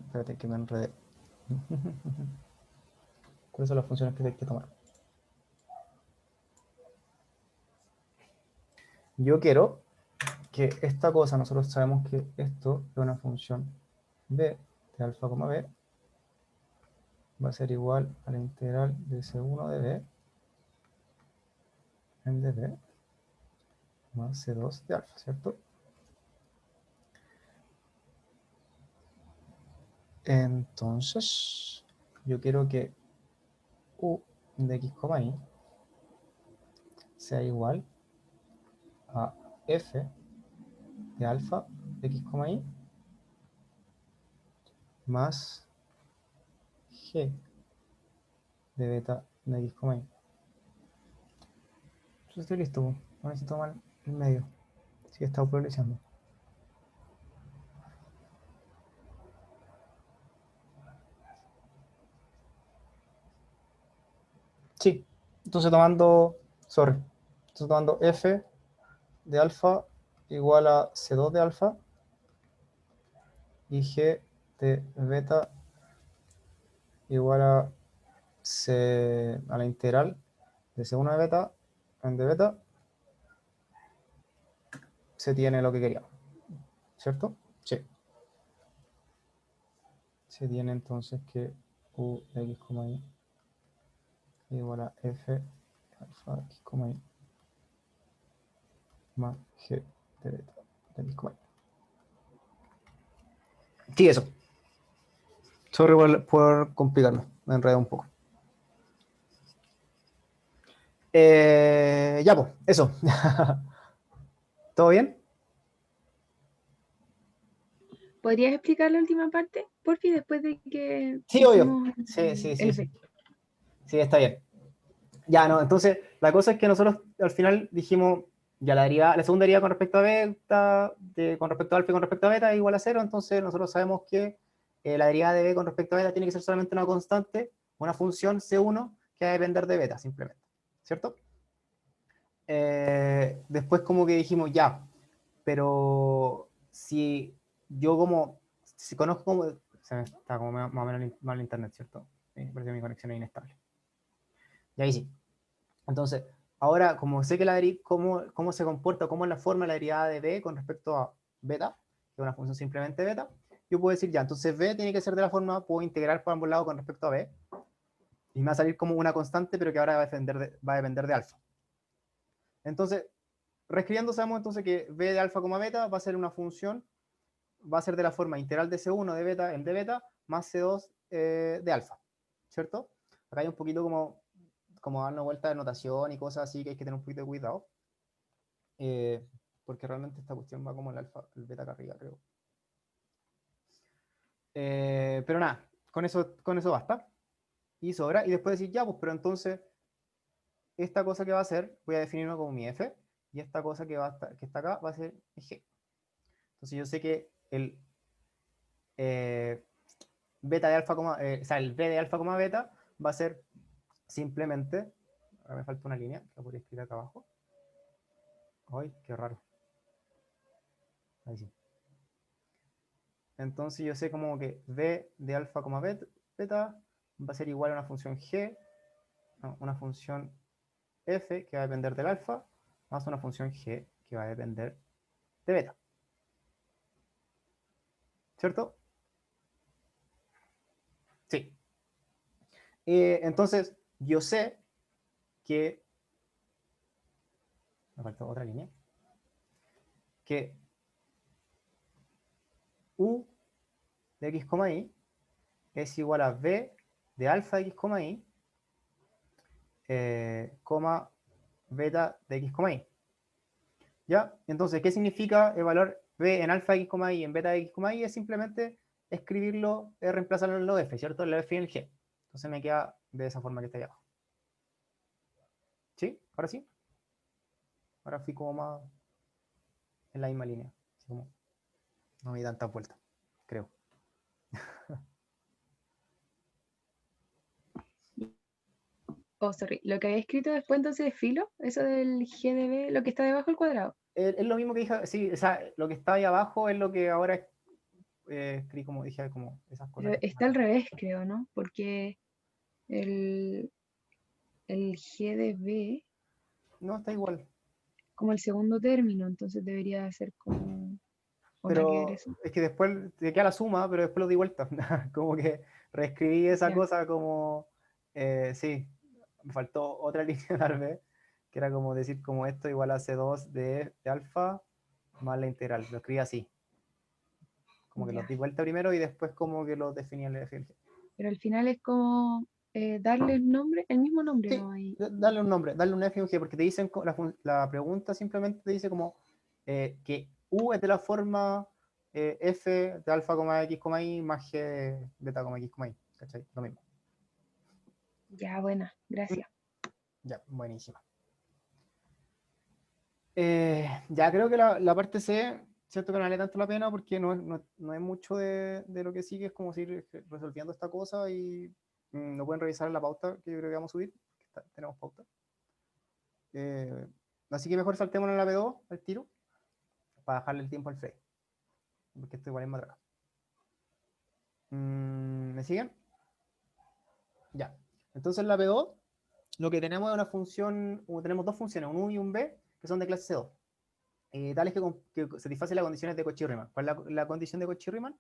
Espérate que me enredé. ¿Cuáles son las funciones que hay que tomar? Yo quiero que esta cosa, nosotros sabemos que esto es una función b de alfa, b va a ser igual a la integral de C1 de b en de b más C2 de alfa, ¿cierto? Entonces, yo quiero que U de x, y sea igual a f de alfa de x, y más g de beta de x, y. Entonces estoy listo. No necesito tomar el medio. Sí, he estado progresando. Sí. Entonces tomando f de alfa igual a c2 de alfa y g de beta igual a la integral de c1 de beta en de beta, se tiene lo que queríamos, ¿cierto? Sí. Se tiene entonces que u de x, y igual a f alfa x, y más g de beta de x, y. Sí, eso. Sorry por complicarme, me enredé un poco. Ya, pues, eso. ¿Todo bien? ¿Podrías explicar la última parte? Porque después de que Sí, obvio. hicimos Sí, sí, sí, el sí. B. Sí, está bien. Ya, no, entonces, la cosa es que nosotros al final dijimos, ya la segunda derivada con respecto a beta, con respecto a alfa y con respecto a beta es igual a cero, entonces nosotros sabemos que la derivada de b con respecto a beta tiene que ser solamente una constante, una función C1 que va a depender de beta, simplemente, ¿cierto? Después como que dijimos, ya, pero si yo si conozco se me está como más o menos mal el internet, ¿cierto? Parece que mi conexión es inestable. Y ahí sí. Entonces, ahora, como sé que cómo se comporta, cómo es la forma de la derivada de b con respecto a beta, que es una función simplemente beta, yo puedo decir ya, entonces b tiene que ser de la forma, puedo integrar por ambos lados con respecto a b, y me va a salir como una constante, pero que ahora va a depender de alfa. Entonces, reescribiendo sabemos entonces que b de alfa, beta va a ser una función, va a ser de la forma integral de C1 de beta en de beta, más C2 de alfa, ¿cierto? Acá hay un poquito como darnos vuelta de notación y cosas así que hay que tener un poquito de cuidado. Porque realmente esta cuestión va como el beta acá arriba, creo. Pero nada, con eso basta. Y sobra. Y después decir, ya, pues, pero entonces, esta cosa que va a ser, voy a definirlo como mi f, y esta cosa que está acá va a ser mi g. Entonces yo sé que el beta de alfa, o sea, el b de alfa, beta va a ser simplemente, ahora me falta una línea, que la podría escribir acá abajo. Ay, qué raro. Ahí sí. Entonces yo sé como que b de alfa, beta va a ser igual a una función g, no, una función f que va a depender del alfa, más una función g que va a depender de beta. ¿Cierto? Sí. Entonces yo sé que, me falta otra línea, que u de x, y es igual a b de alfa de x, y, beta de x, y. ¿Ya? Entonces, ¿qué significa evaluar b en alfa x, y en beta x, y? Es simplemente escribirlo, reemplazarlo en los f, ¿cierto? En el f y en el g. Entonces me queda de esa forma que está ahí abajo. ¿Sí? ¿Ahora sí? Ahora fui como más en la misma línea. Como no me di tantas vueltas, creo. Oh, sorry. Lo que había escrito después entonces de filo, eso del GDB, lo que está debajo del cuadrado. Es lo mismo que dije, sí, o sea, lo que está ahí abajo es lo que ahora escribí, como dije, como esas cosas Pero que están está al acá. revés, creo, ¿no? Porque el, el GDB No, está igual. como el segundo término, entonces debería ser como una que ver Pero eso. es que después te queda la suma, pero después lo di vuelta. Como que reescribí esa Ya. cosa como, sí, me faltó otra línea tal vez, que era como decir como esto igual a C2 de alfa más la integral. Lo escribí así. Como que los Ya. di vuelta primero y después como que los definí en el F y el G. Pero al final es como darle el nombre, el mismo nombre, Sí, ¿no? Ahí. darle un nombre, darle un F y un G, porque te dicen, la pregunta simplemente te dice como que U es de la forma F de alfa, x, y más G de beta, x, y. ¿Cachai? Lo mismo. Ya, buena, gracias. Ya, buenísima. Ya creo que la parte C, cierto que no vale tanto la pena porque no es mucho de lo que sigue, es como seguir resolviendo esta cosa y lo pueden revisar en la pauta que yo creo que vamos a subir. Tenemos pauta. Eh, Así que mejor saltemos en la B2 al tiro para bajarle el tiempo al Frey, porque esto igual es más atrás. ¿Me siguen? Ya. Entonces en la B2 lo que tenemos es una función, tenemos dos funciones, un U y un B, que son de clase C2. Tales que satisfacen las condiciones de Cauchy-Riemann. ¿Cuál es la condición de Cauchy-Riemann?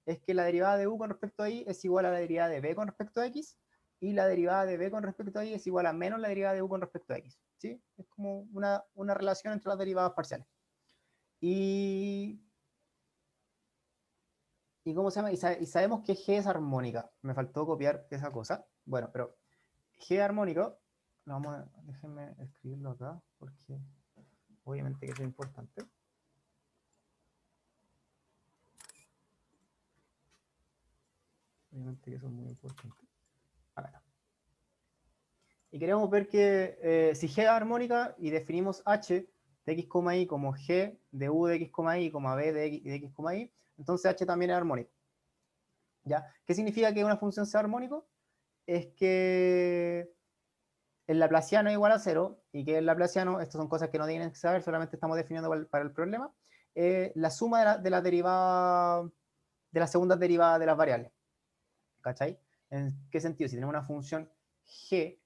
Es que la derivada de U con respecto a Y es igual a la derivada de B con respecto a X, y la derivada de B con respecto a Y es igual a menos la derivada de U con respecto a X. ¿Sí? Es como una relación entre las derivadas parciales. Y cómo se llama, y sabemos que G es armónica. Me faltó copiar esa cosa. Bueno, pero G armónico, déjenme escribirlo acá, porque obviamente que es importante. obviamente que son muy importantes. Acá está. Y queremos ver que si G es armónica y definimos H de x, y como G de U de x, y, B de x, y, entonces H también es armónico. ¿Ya? ¿Qué significa que una función sea armónico? Es que el laplaciano es igual a 0, y que el laplaciano, estas son cosas que no tienen que saber, solamente estamos definiendo para el problema, la suma de la derivada, de las segundas derivadas de las variables. ¿Cachai? ¿En qué sentido? Si tenemos una función g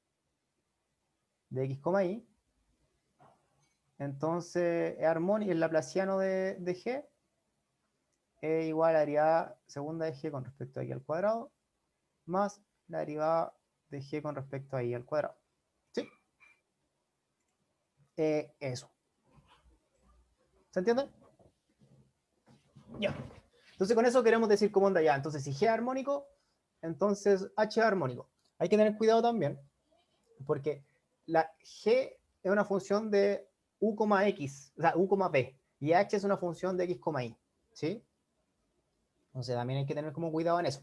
de x, y, entonces es armónico, el laplaciano de g es igual a la derivada segunda de g con respecto a y al cuadrado, más la derivada de g con respecto a y al cuadrado. ¿Sí? Eso. ¿Se entiende? Ya. Entonces con eso queremos decir cómo anda ya. Entonces si G es armónico, entonces H es armónico. Hay que tener cuidado también, porque la G es una función de U, X, o sea, U, B, y H es una función de X, Y. ¿Sí? Entonces también hay que tener como cuidado en eso.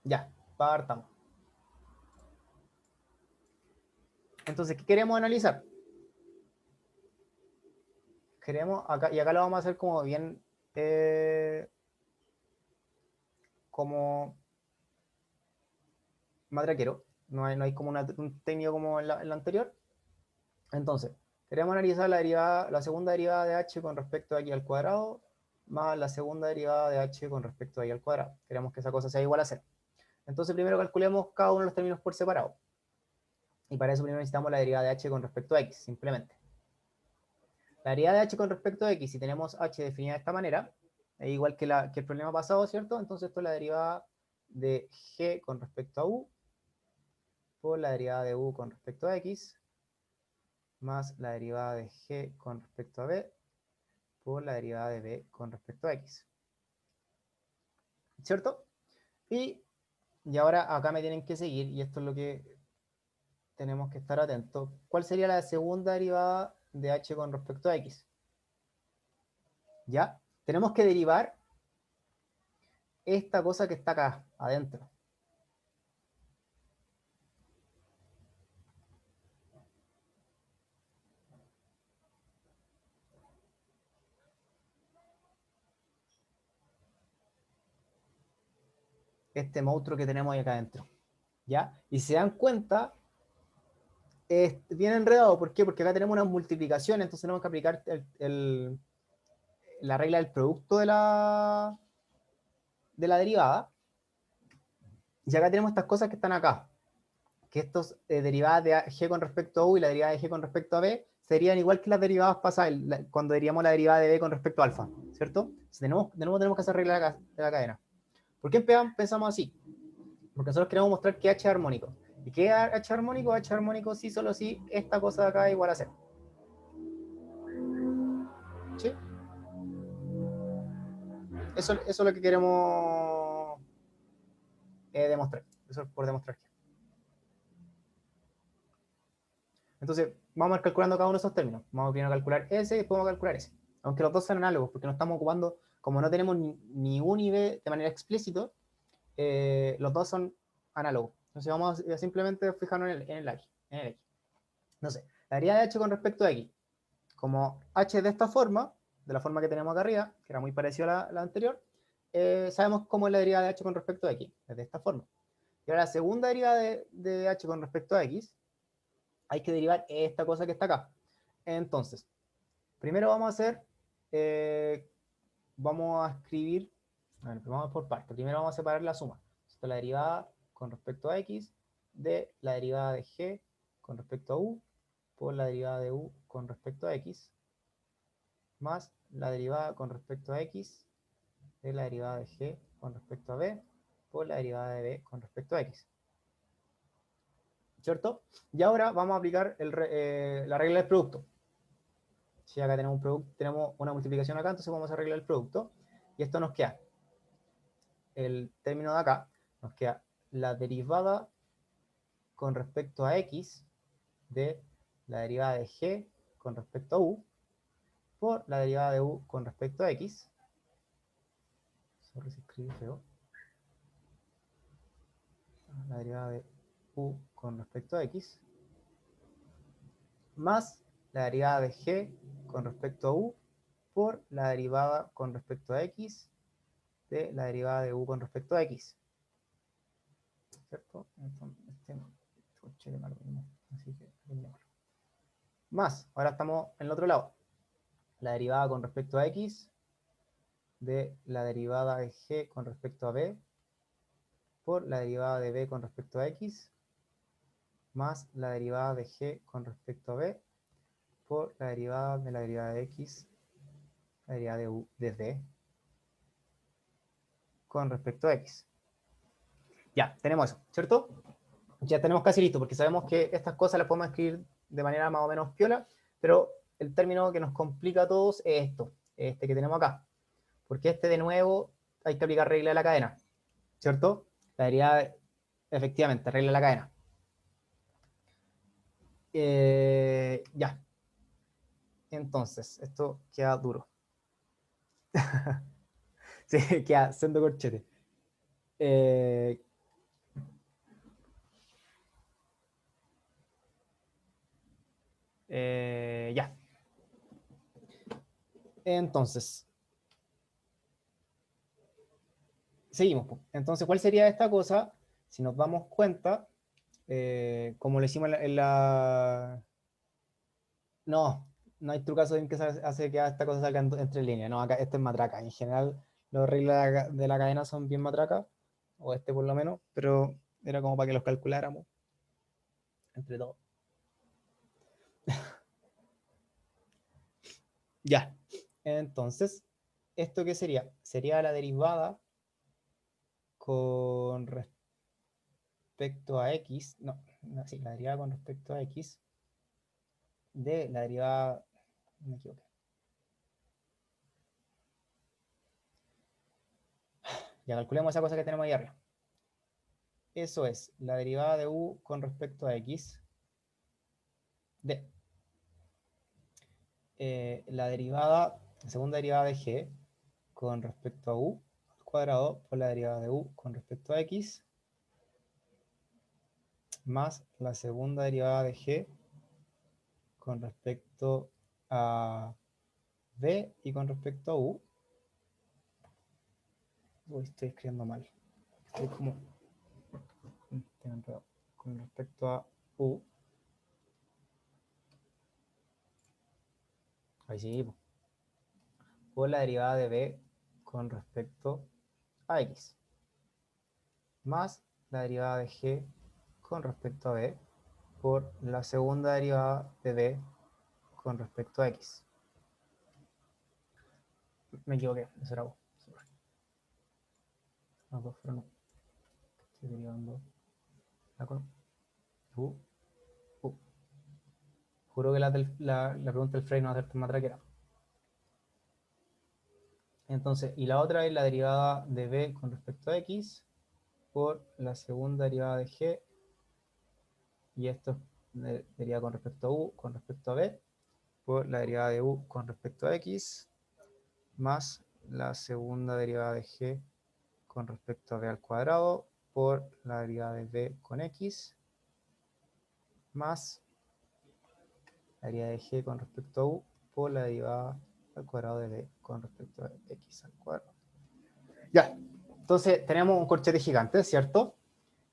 Ya, partamos. Entonces, ¿qué queremos analizar? Queremos, acá, y acá lo vamos a hacer como bien, como matraquero. No hay como un técnico como en la anterior. Entonces, queremos analizar la segunda derivada de h con respecto a x al cuadrado más la segunda derivada de h con respecto a y al cuadrado. Queremos que esa cosa sea igual a 0. Entonces, primero calculemos cada uno de los términos por separado. Y para eso primero necesitamos la derivada de h con respecto a x, simplemente. La derivada de h con respecto a x, si tenemos h definida de esta manera, es igual que el problema pasado, ¿cierto? Entonces esto es la derivada de g con respecto a u por la derivada de u con respecto a x más la derivada de g con respecto a b por la derivada de b con respecto a x. ¿Cierto? Y ahora acá me tienen que seguir, y esto es lo que tenemos que estar atentos. ¿Cuál sería la segunda derivada de h con respecto a x? ¿Ya? Tenemos que derivar esta cosa que está acá, adentro. Este monstruo que tenemos ahí acá adentro. ¿Ya? Y si se dan cuenta, es bien enredado. ¿Por qué? Porque acá tenemos una multiplicación, entonces tenemos que aplicar la regla del producto de la derivada. Y acá tenemos estas cosas que están acá. Que estos derivadas de g con respecto a u y la derivada de g con respecto a b serían igual que las derivadas pasadas, cuando derivíamos la derivada de b con respecto a alfa, ¿cierto? Entonces tenemos que hacer regla de la cadena. ¿Por qué pensamos así? Porque nosotros queremos mostrar que h es armónico. ¿Y qué es h armónico? H armónico sí, solo si esta cosa de acá es igual a 0. ¿Sí? Eso es lo que queremos demostrar. Eso es por demostrar que. Entonces, vamos a ir calculando cada uno de esos términos. Vamos primero a calcular ese y después vamos a calcular ese. Aunque los dos son análogos, porque no estamos ocupando, como no tenemos ni un y b de manera explícita, los dos son análogos. Entonces vamos a simplemente fijarnos en el x. No sé, la derivada de h con respecto a x. Como h es de esta forma, de la forma que tenemos acá arriba, que era muy parecida a la anterior, sabemos cómo es la derivada de h con respecto a x, es de esta forma. Y ahora la segunda derivada de h con respecto a x, hay que derivar esta cosa que está acá. Entonces, primero vamos a hacer, vamos a escribir, bueno, vamos por partes. Primero vamos a separar la suma. Esto es la derivada con respecto a x de la derivada de g con respecto a u por la derivada de u con respecto a x más la derivada con respecto a x de la derivada de g con respecto a b por la derivada de b con respecto a x. ¿Cierto? Y ahora vamos a aplicar la regla del producto. Si acá tenemos un producto, tenemos una multiplicación acá, entonces vamos a arreglar el producto. Y esto nos queda, el término de acá, nos queda la derivada con respecto a x de la derivada de g con respecto a u por la derivada de u con respecto a x. Sorry si escribí feo. La derivada de u con respecto a x. Más la derivada de g con respecto a u por la derivada con respecto a x de la derivada de u con respecto a x. ¿Cierto? Así que más, ahora estamos en el otro lado. La derivada con respecto a x de la derivada de g con respecto a b por la derivada de b con respecto a x más la derivada de g con respecto a b por la derivada de x, la derivada de u de b con respecto a x. Ya, tenemos eso, ¿cierto? Ya tenemos casi listo, porque sabemos que estas cosas las podemos escribir de manera más o menos piola, pero el término que nos complica a todos es esto, este que tenemos acá. Porque este, de nuevo, hay que aplicar regla de la cadena, ¿cierto? La derivada, efectivamente, regla de la cadena. Ya. Entonces, esto queda duro. Sí, queda siendo corchete. Ya. Entonces, seguimos. Entonces, ¿cuál sería esta cosa? Si nos damos cuenta, como lo hicimos en la... No, no hay trucazo en que hace que esta cosa salga entre líneas. No, acá este es matraca. En general, las reglas de la cadena son bien matracas, o este por lo menos, pero era como para que los calculáramos entre todos. Ya. Entonces, ¿esto qué sería? Sería la derivada con respecto a x, sí, la derivada con respecto a x de la derivada, me equivoqué. Ya calculemos esa cosa que tenemos ahí arriba. Eso es la derivada de u con respecto a x de la segunda derivada de g con respecto a u al cuadrado por la derivada de u con respecto a x más la segunda derivada de g con respecto a b y con respecto a u. Uy, estoy escribiendo mal. Estoy como... con respecto a u. Ahí sí. Por la derivada de b con respecto a x. Más la derivada de g con respecto a b por la segunda derivada de b con respecto a x. Me equivoqué, eso era u. Los dos fueron u. Estoy derivando la con u. Juro que la pregunta del Frey no va a ser tan matraquera. Entonces, y la otra es la derivada de b con respecto a x por la segunda derivada de g, y esto es derivada con respecto a u con respecto a b por la derivada de u con respecto a x más la segunda derivada de g con respecto a b al cuadrado por la derivada de b con x más la derivada de g con respecto a u por la derivada al cuadrado de b con respecto a x al cuadrado. Ya, entonces tenemos un corchete gigante, ¿cierto?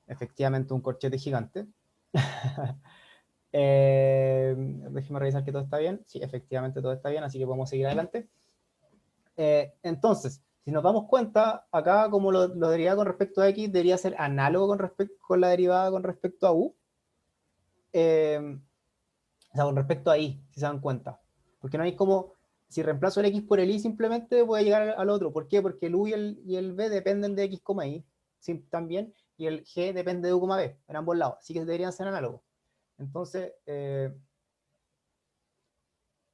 Efectivamente un corchete gigante. Déjeme revisar que todo está bien. Sí, efectivamente todo está bien, así que podemos seguir adelante. Entonces, si nos damos cuenta, acá como lo derivada con respecto a x debería ser análogo con la derivada con respecto a u. O sea, con respecto a y, si se dan cuenta. Porque no hay como, si reemplazo el x por el y simplemente voy a llegar al otro. ¿Por qué? Porque el u y el b dependen de x, y sí, también, y el g depende de u, b en ambos lados. Así que deberían ser análogos. Entonces,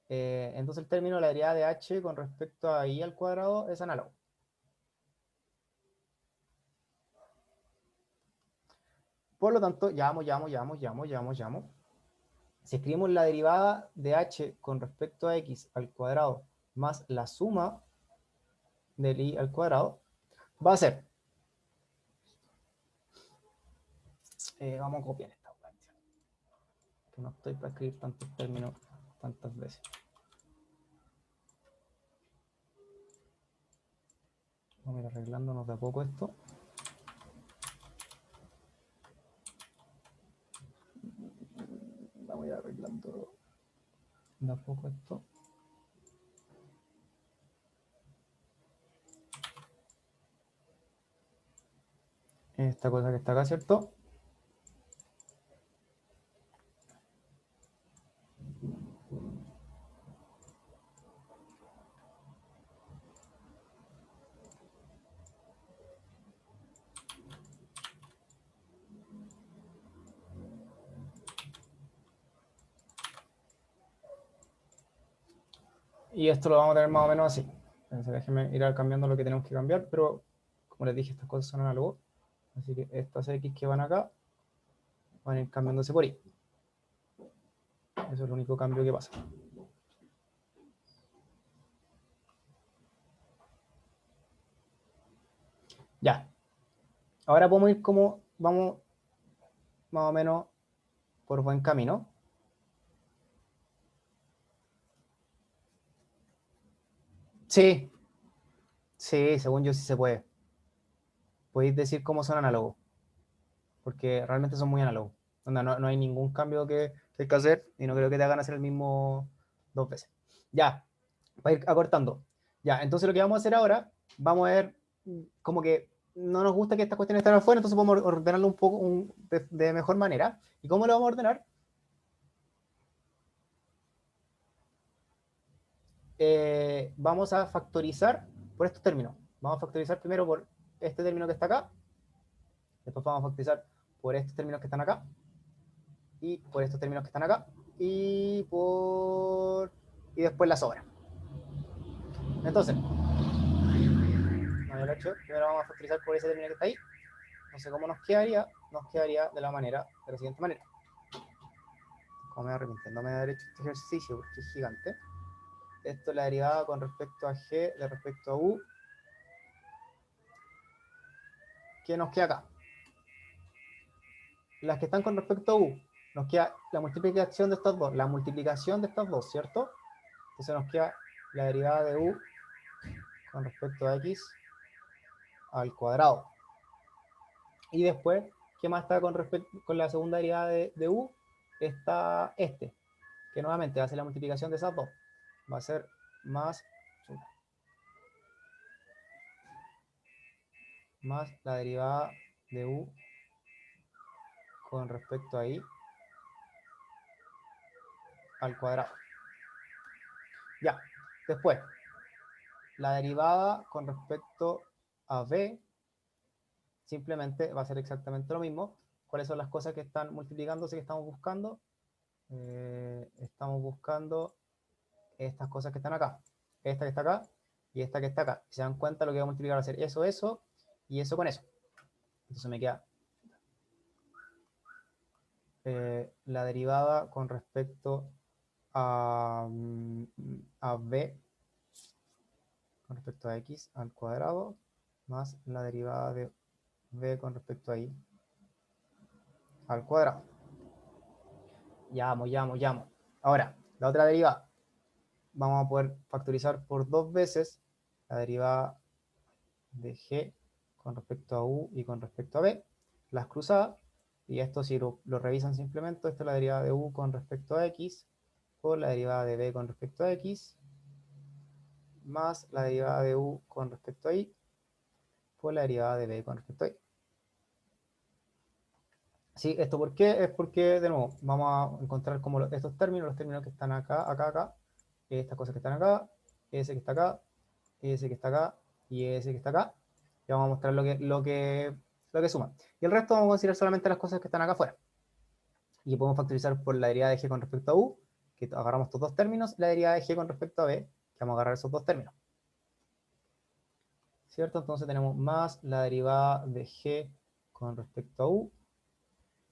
entonces el término de la derivada de h con respecto a y al cuadrado es análogo. Por lo tanto, llamo. si escribimos la derivada de h con respecto a x al cuadrado más la suma del y al cuadrado, va a ser, vamos a copiar esta parte, que no estoy para escribir tantos términos tantas veces. Vamos a ir arreglándonos de a poco esto. Vamos a ir arreglando de a poco esto. Esta cosa que está acá, ¿cierto? Y esto lo vamos a tener más o menos así. Entonces déjenme ir cambiando lo que tenemos que cambiar, pero como les dije, estas cosas son análogos. Así que estas X que van acá van a ir cambiándose por Y. Eso es el único cambio que pasa. Ya. Ahora podemos ir como, vamos más o menos por buen camino. Sí, sí, según yo sí se puede. Podéis decir cómo son análogos, porque realmente son muy análogos. No hay ningún cambio que hay que hacer y no creo que te hagan hacer el mismo dos veces. Ya, para ir acortando. Ya, entonces lo que vamos a hacer ahora, vamos a ver como que no nos gusta que estas cuestiones estén afuera, entonces podemos ordenarlo un poco de mejor manera. ¿Y cómo lo vamos a ordenar? Vamos a factorizar por estos términos. Vamos a factorizar primero por este término que está acá, después vamos a factorizar por estos términos que están acá, y por estos términos que están acá, y después la sobra. Entonces, primero vamos a factorizar por ese término que está ahí. No sé cómo nos quedaría de la siguiente manera. Como me arrepintiéndome de haber hecho este ejercicio porque es gigante. Esto es la derivada con respecto a g de respecto a u. ¿Qué nos queda acá? Las que están con respecto a u, nos queda la multiplicación de estas dos, ¿cierto? Entonces nos queda la derivada de u con respecto a x al cuadrado. Y después, ¿qué más está con la segunda derivada de u? Está que nuevamente va a ser la multiplicación de esas dos. Va a ser más la derivada de u con respecto a y al cuadrado. Ya, después, la derivada con respecto a b simplemente va a ser exactamente lo mismo. ¿Cuáles son las cosas que están multiplicándose que estamos buscando? Estamos buscando estas cosas que están acá. Esta que está acá y esta que está acá. Si se dan cuenta, lo que va a multiplicar va a ser eso y eso con eso. Entonces me queda la derivada con respecto a b con respecto a x al cuadrado más la derivada de b con respecto a y al cuadrado. Llamo. Ahora, la otra derivada. Vamos a poder factorizar por dos veces la derivada de g con respecto a u y con respecto a b, las cruzadas, y esto si lo revisan simplemente, esto es la derivada de u con respecto a x por la derivada de b con respecto a x más la derivada de u con respecto a y por la derivada de b con respecto a y. Sí, ¿esto por qué? Es porque, de nuevo, vamos a encontrar como estos términos, los términos que están acá, estas cosas que están acá, ese que está acá, ese que está acá y ese que está acá. Y vamos a mostrar lo que suma. Y el resto vamos a considerar solamente las cosas que están acá afuera. Y podemos factorizar por la derivada de g con respecto a u, que agarramos estos dos términos, la derivada de g con respecto a b, que vamos a agarrar esos dos términos. ¿Cierto? Entonces tenemos más la derivada de g con respecto a u,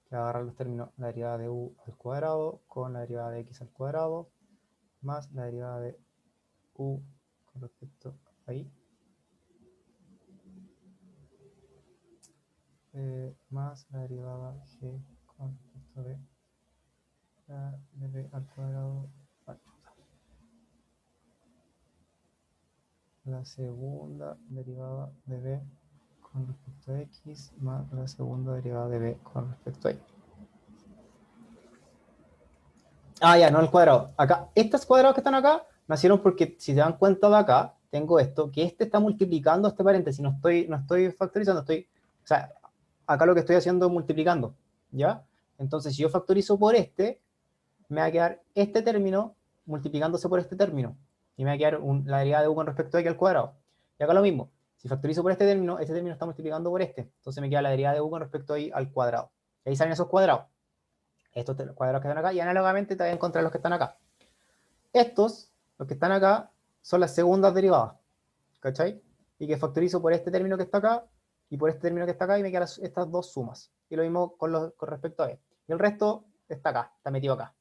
que voy a agarrar los términos, la derivada de u al cuadrado con la derivada de x al cuadrado, más la derivada de u con respecto a y, más la derivada g con respecto de b al cuadrado, la segunda derivada de b con respecto a x, más la segunda derivada de b con respecto a y. Ah, ya, no el cuadrado. Acá, estos cuadrados que están acá nacieron porque, si se dan cuenta de acá, tengo esto, que este está multiplicando este paréntesis, no estoy factorizando, o sea, acá lo que estoy haciendo es multiplicando, ¿ya? Entonces, si yo factorizo por este, me va a quedar este término multiplicándose por este término, y me va a quedar la derivada de u con respecto a x al cuadrado. Y acá lo mismo, si factorizo por este término está multiplicando por este, entonces me queda la derivada de u con respecto a y al cuadrado. Y ahí salen esos cuadrados. Estos cuadrados que están acá, y análogamente te voy a encontrar los que están acá. Estos, los que están acá, son las segundas derivadas, ¿cachai? Y que factorizo por este término que está acá y por este término que está acá y me quedan estas dos sumas. Y lo mismo con respecto a e. Y el resto está acá, está metido acá.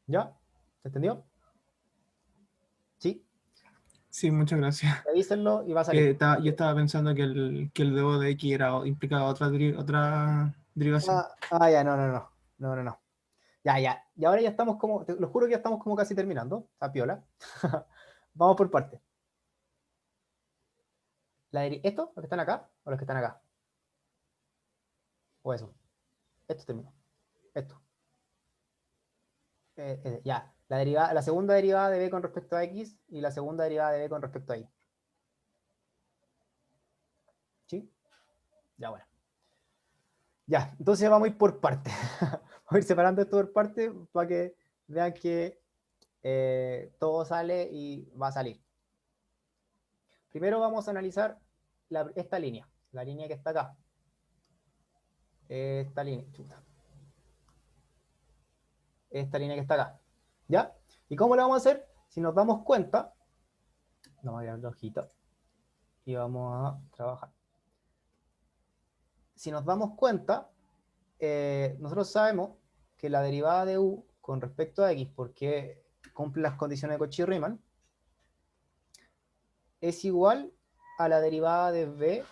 ¿Ya? ¿Se entendió? ¿Sí? Sí, muchas gracias. Revísenlo y va a Que salir. yo estaba pensando que el debo de X implicaba otra derivación. Ya, no. Ya. Y ahora ya estamos como, te lo juro que ya estamos como casi terminando. A piola. Vamos por partes. ¿Estos, los que están acá, o los que están acá? O eso. Esto terminó. Esto. Ya. La segunda derivada de b con respecto a x y la segunda derivada de b con respecto a y. ¿Sí? Ya, bueno. Ya, entonces vamos a ir por partes. Vamos a ir separando esto por partes para que vean que todo sale y va a salir. Primero vamos a analizar esta línea, la línea que está acá. Esta línea, chuta. Esta línea que está acá. ¿Ya? ¿Y cómo lo vamos a hacer? Si nos damos cuenta, vamos a ir a la hojita y vamos a trabajar. Si nos damos cuenta, nosotros sabemos que la derivada de u con respecto a x, porque cumple las condiciones de Cauchy-Riemann, es igual a la derivada de b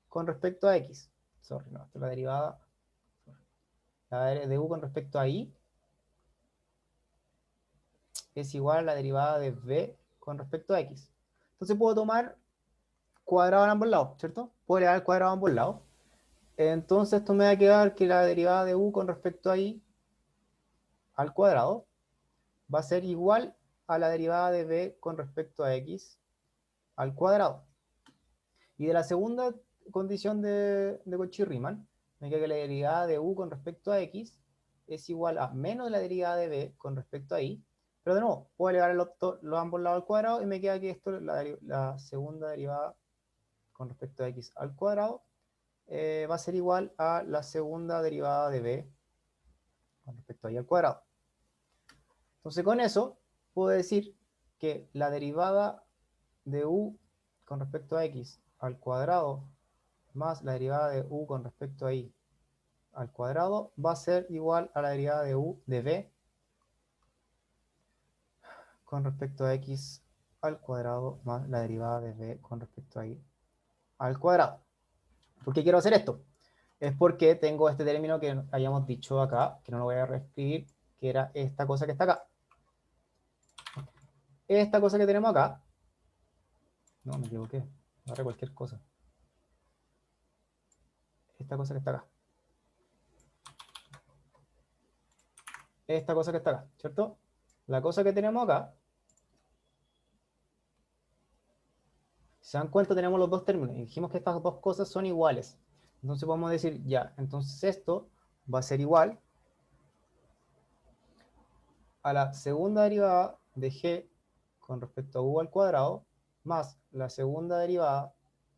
con respecto a x. Sorry, no, esta es la derivada de u con respecto a y es igual a la derivada de b con respecto a x. Entonces puedo tomar cuadrado en ambos lados, ¿cierto? Puedo elevar el cuadrado a ambos lados. Entonces esto me va a quedar que la derivada de u con respecto a y al cuadrado va a ser igual a la derivada de b con respecto a x al cuadrado. Y de la segunda condición de Cauchy-Riemann, me queda que la derivada de u con respecto a x es igual a menos la derivada de b con respecto a y. Pero de nuevo, puedo elevar los ambos lados al cuadrado y me queda que esto, la segunda derivada con respecto a x al cuadrado, va a ser igual a la segunda derivada de b con respecto a y al cuadrado. Entonces con eso puedo decir que la derivada de u con respecto a x al cuadrado más la derivada de u con respecto a y al cuadrado va a ser igual a la derivada de u de b con respecto a x al cuadrado más la derivada de b con respecto a y al cuadrado. ¿Por qué quiero hacer esto? Es porque tengo este término que habíamos dicho acá, que no lo voy a reescribir, que era esta cosa que está acá. Esta cosa que tenemos acá, no, me equivoqué, agarré cualquier cosa. Esta cosa que está acá. Esta cosa que está acá, ¿cierto? La cosa que tenemos acá, si se dan cuenta, tenemos los dos términos y dijimos que estas dos cosas son iguales. Entonces podemos decir, ya, entonces esto va a ser igual a la segunda derivada de g con respecto a u al cuadrado más la segunda derivada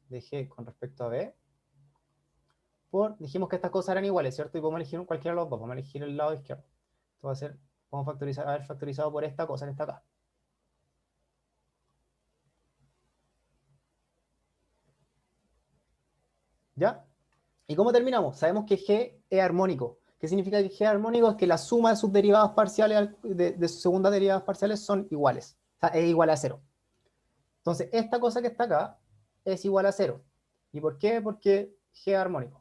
de g con respecto a b dijimos que estas cosas eran iguales, ¿cierto? Y podemos elegir cualquiera de los dos, vamos a elegir el lado izquierdo. Esto va a ser, vamos a haber factorizado por esta cosa que está acá. ¿Ya? ¿Y cómo terminamos? Sabemos que G es armónico. ¿Qué significa que G es armónico? Es que la suma de sus derivadas parciales, de sus segundas derivadas parciales son iguales. O sea, es igual a 0. Entonces, esta cosa que está acá es igual a 0. ¿Y por qué? Porque G es armónico.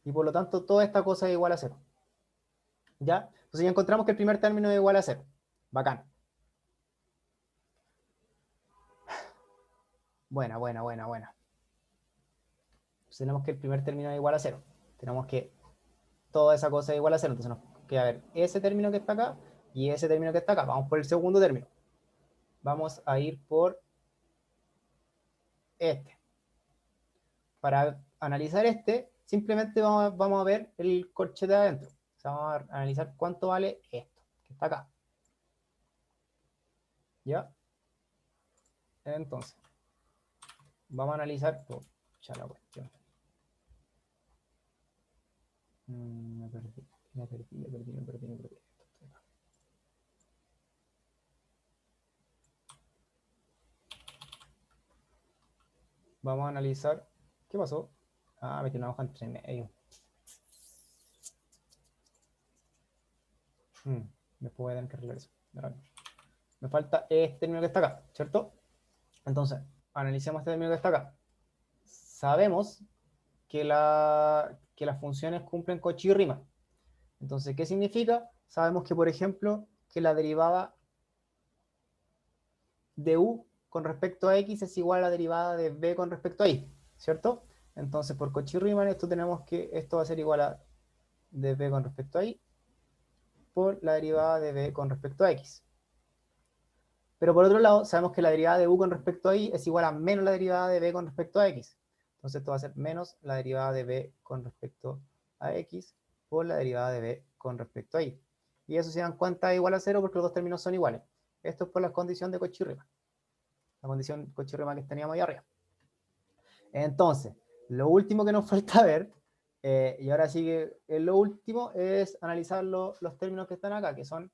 Y por lo tanto, toda esta cosa es igual a 0. ¿Ya? Entonces ya encontramos que el primer término es igual a 0. Bacán. Buena. Entonces tenemos que el primer término es igual a 0. Tenemos que toda esa cosa es igual a 0. Entonces nos queda ver ese término que está acá y ese término que está acá. Vamos por el segundo término. Vamos a ir por este. Para analizar este, simplemente vamos a ver el corchete de adentro. O sea, vamos a analizar cuánto vale esto, que está acá. ¿Ya? Entonces, vamos a analizar... Oh, ya la cuestión. Me perdí. Vamos a analizar... ¿Qué pasó? Ah, metí una hoja entre medio. Después voy a tener que arreglar eso. Me falta este término que está acá, ¿cierto? Entonces, analicemos este término que está acá. Sabemos que las funciones cumplen Cauchy y Riemann. Entonces, ¿qué significa? Sabemos que, por ejemplo, que la derivada de u con respecto a x es igual a la derivada de b con respecto a y, ¿cierto? Entonces, por Cauchy y Riemann, esto va a ser igual a de b con respecto a y por la derivada de b con respecto a x. Pero por otro lado, sabemos que la derivada de u con respecto a y es igual a menos la derivada de b con respecto a x. Entonces esto va a ser menos la derivada de b con respecto a x por la derivada de b con respecto a y. Y eso, si se dan cuenta, es igual a 0 porque los dos términos son iguales. Esto es por la condición de Cauchy-Riemann. La condición Cauchy-Riemann que teníamos ahí arriba. Entonces, lo último que nos falta ver, y ahora sí que lo último, es analizar los términos que están acá, que son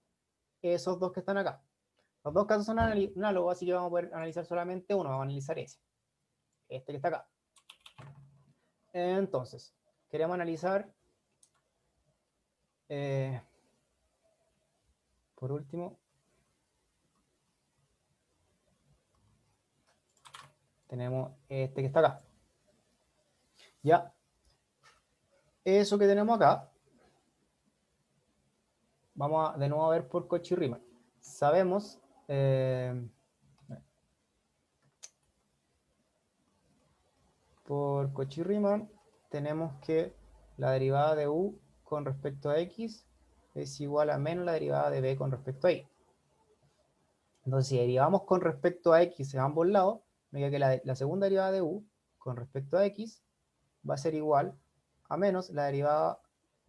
esos dos que están acá. Los dos casos son análogos, así que vamos a poder analizar solamente uno. Vamos a analizar ese. Este que está acá. Entonces, queremos analizar, por último, tenemos este que está acá. Ya. Eso que tenemos acá, vamos de nuevo a ver por Cauchy y Riemann. Sabemos... por Cauchy y Riemann tenemos que la derivada de u con respecto a x es igual a menos la derivada de b con respecto a y. Entonces, si derivamos con respecto a x en ambos lados, me queda que la segunda derivada de u con respecto a x va a ser igual a menos la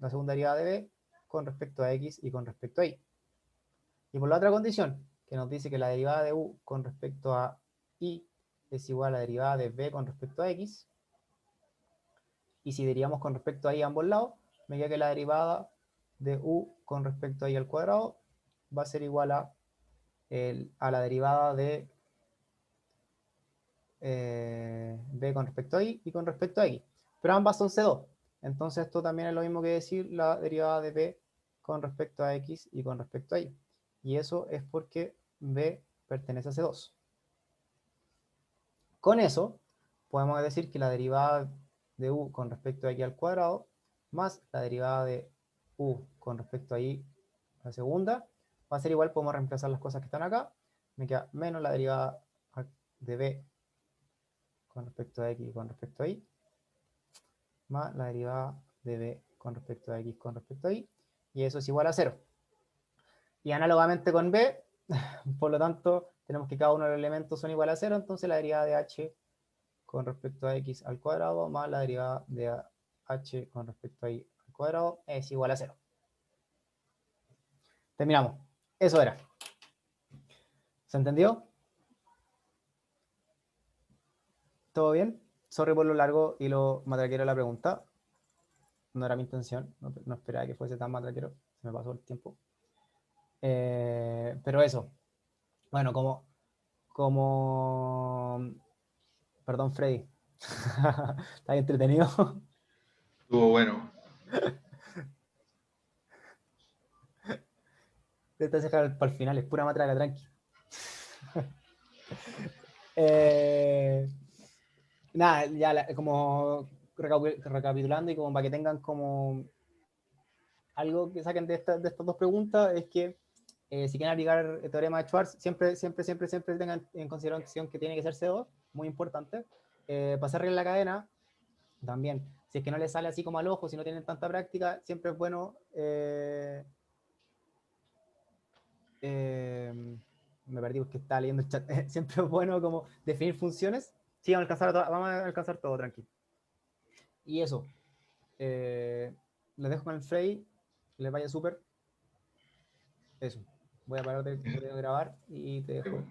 segunda derivada de b con respecto a x y con respecto a y. Y por la otra condición, que nos dice que la derivada de u con respecto a y es igual a la derivada de b con respecto a x, y si derivamos con respecto a y a ambos lados, me queda que la derivada de u con respecto a y al cuadrado va a ser igual a la derivada de b con respecto a y con respecto a x. Pero ambas son C2. Entonces esto también es lo mismo que decir la derivada de b con respecto a x y con respecto a y. Y eso es porque b pertenece a C2. Con eso podemos decir que la derivada de u con respecto a x al cuadrado más la derivada de u con respecto a y a la segunda va a ser igual. Podemos reemplazar las cosas que están acá. Me queda menos la derivada de b con respecto a x y con respecto a y más la derivada de b con respecto a x con respecto a y, y eso es igual a 0. Y análogamente con b, por lo tanto, tenemos que cada uno de los elementos son igual a 0, entonces la derivada de h con respecto a x al cuadrado más la derivada de h con respecto a y al cuadrado es igual a 0. Terminamos. Eso era. ¿Se entendió? ¿Todo bien? Sorry por lo largo y lo matraquero de la pregunta. No era mi intención, no esperaba que fuese tan matraquero. Se me pasó el tiempo. Pero eso. Bueno, como Bueno, perdón, Freddy. Está bien entretenido. Estuvo bueno. Te vas a dejar para el final, es pura matraca, tranqui. Nada, ya como recapitulando y como para que tengan como algo que saquen de estas dos preguntas, es que si quieren aplicar el teorema de Schwarz, siempre tengan en consideración que tiene que ser CO, muy importante. Pasar regla la cadena, también, si es que no les sale así como al ojo, si no tienen tanta práctica, siempre es bueno me perdí porque estaba leyendo el chat. Siempre es bueno como definir funciones. Sí, vamos a alcanzar todo, tranquilo. Y eso. Les dejo con el Frey. Que les vaya súper. Eso. Voy a parar de grabar y te dejo.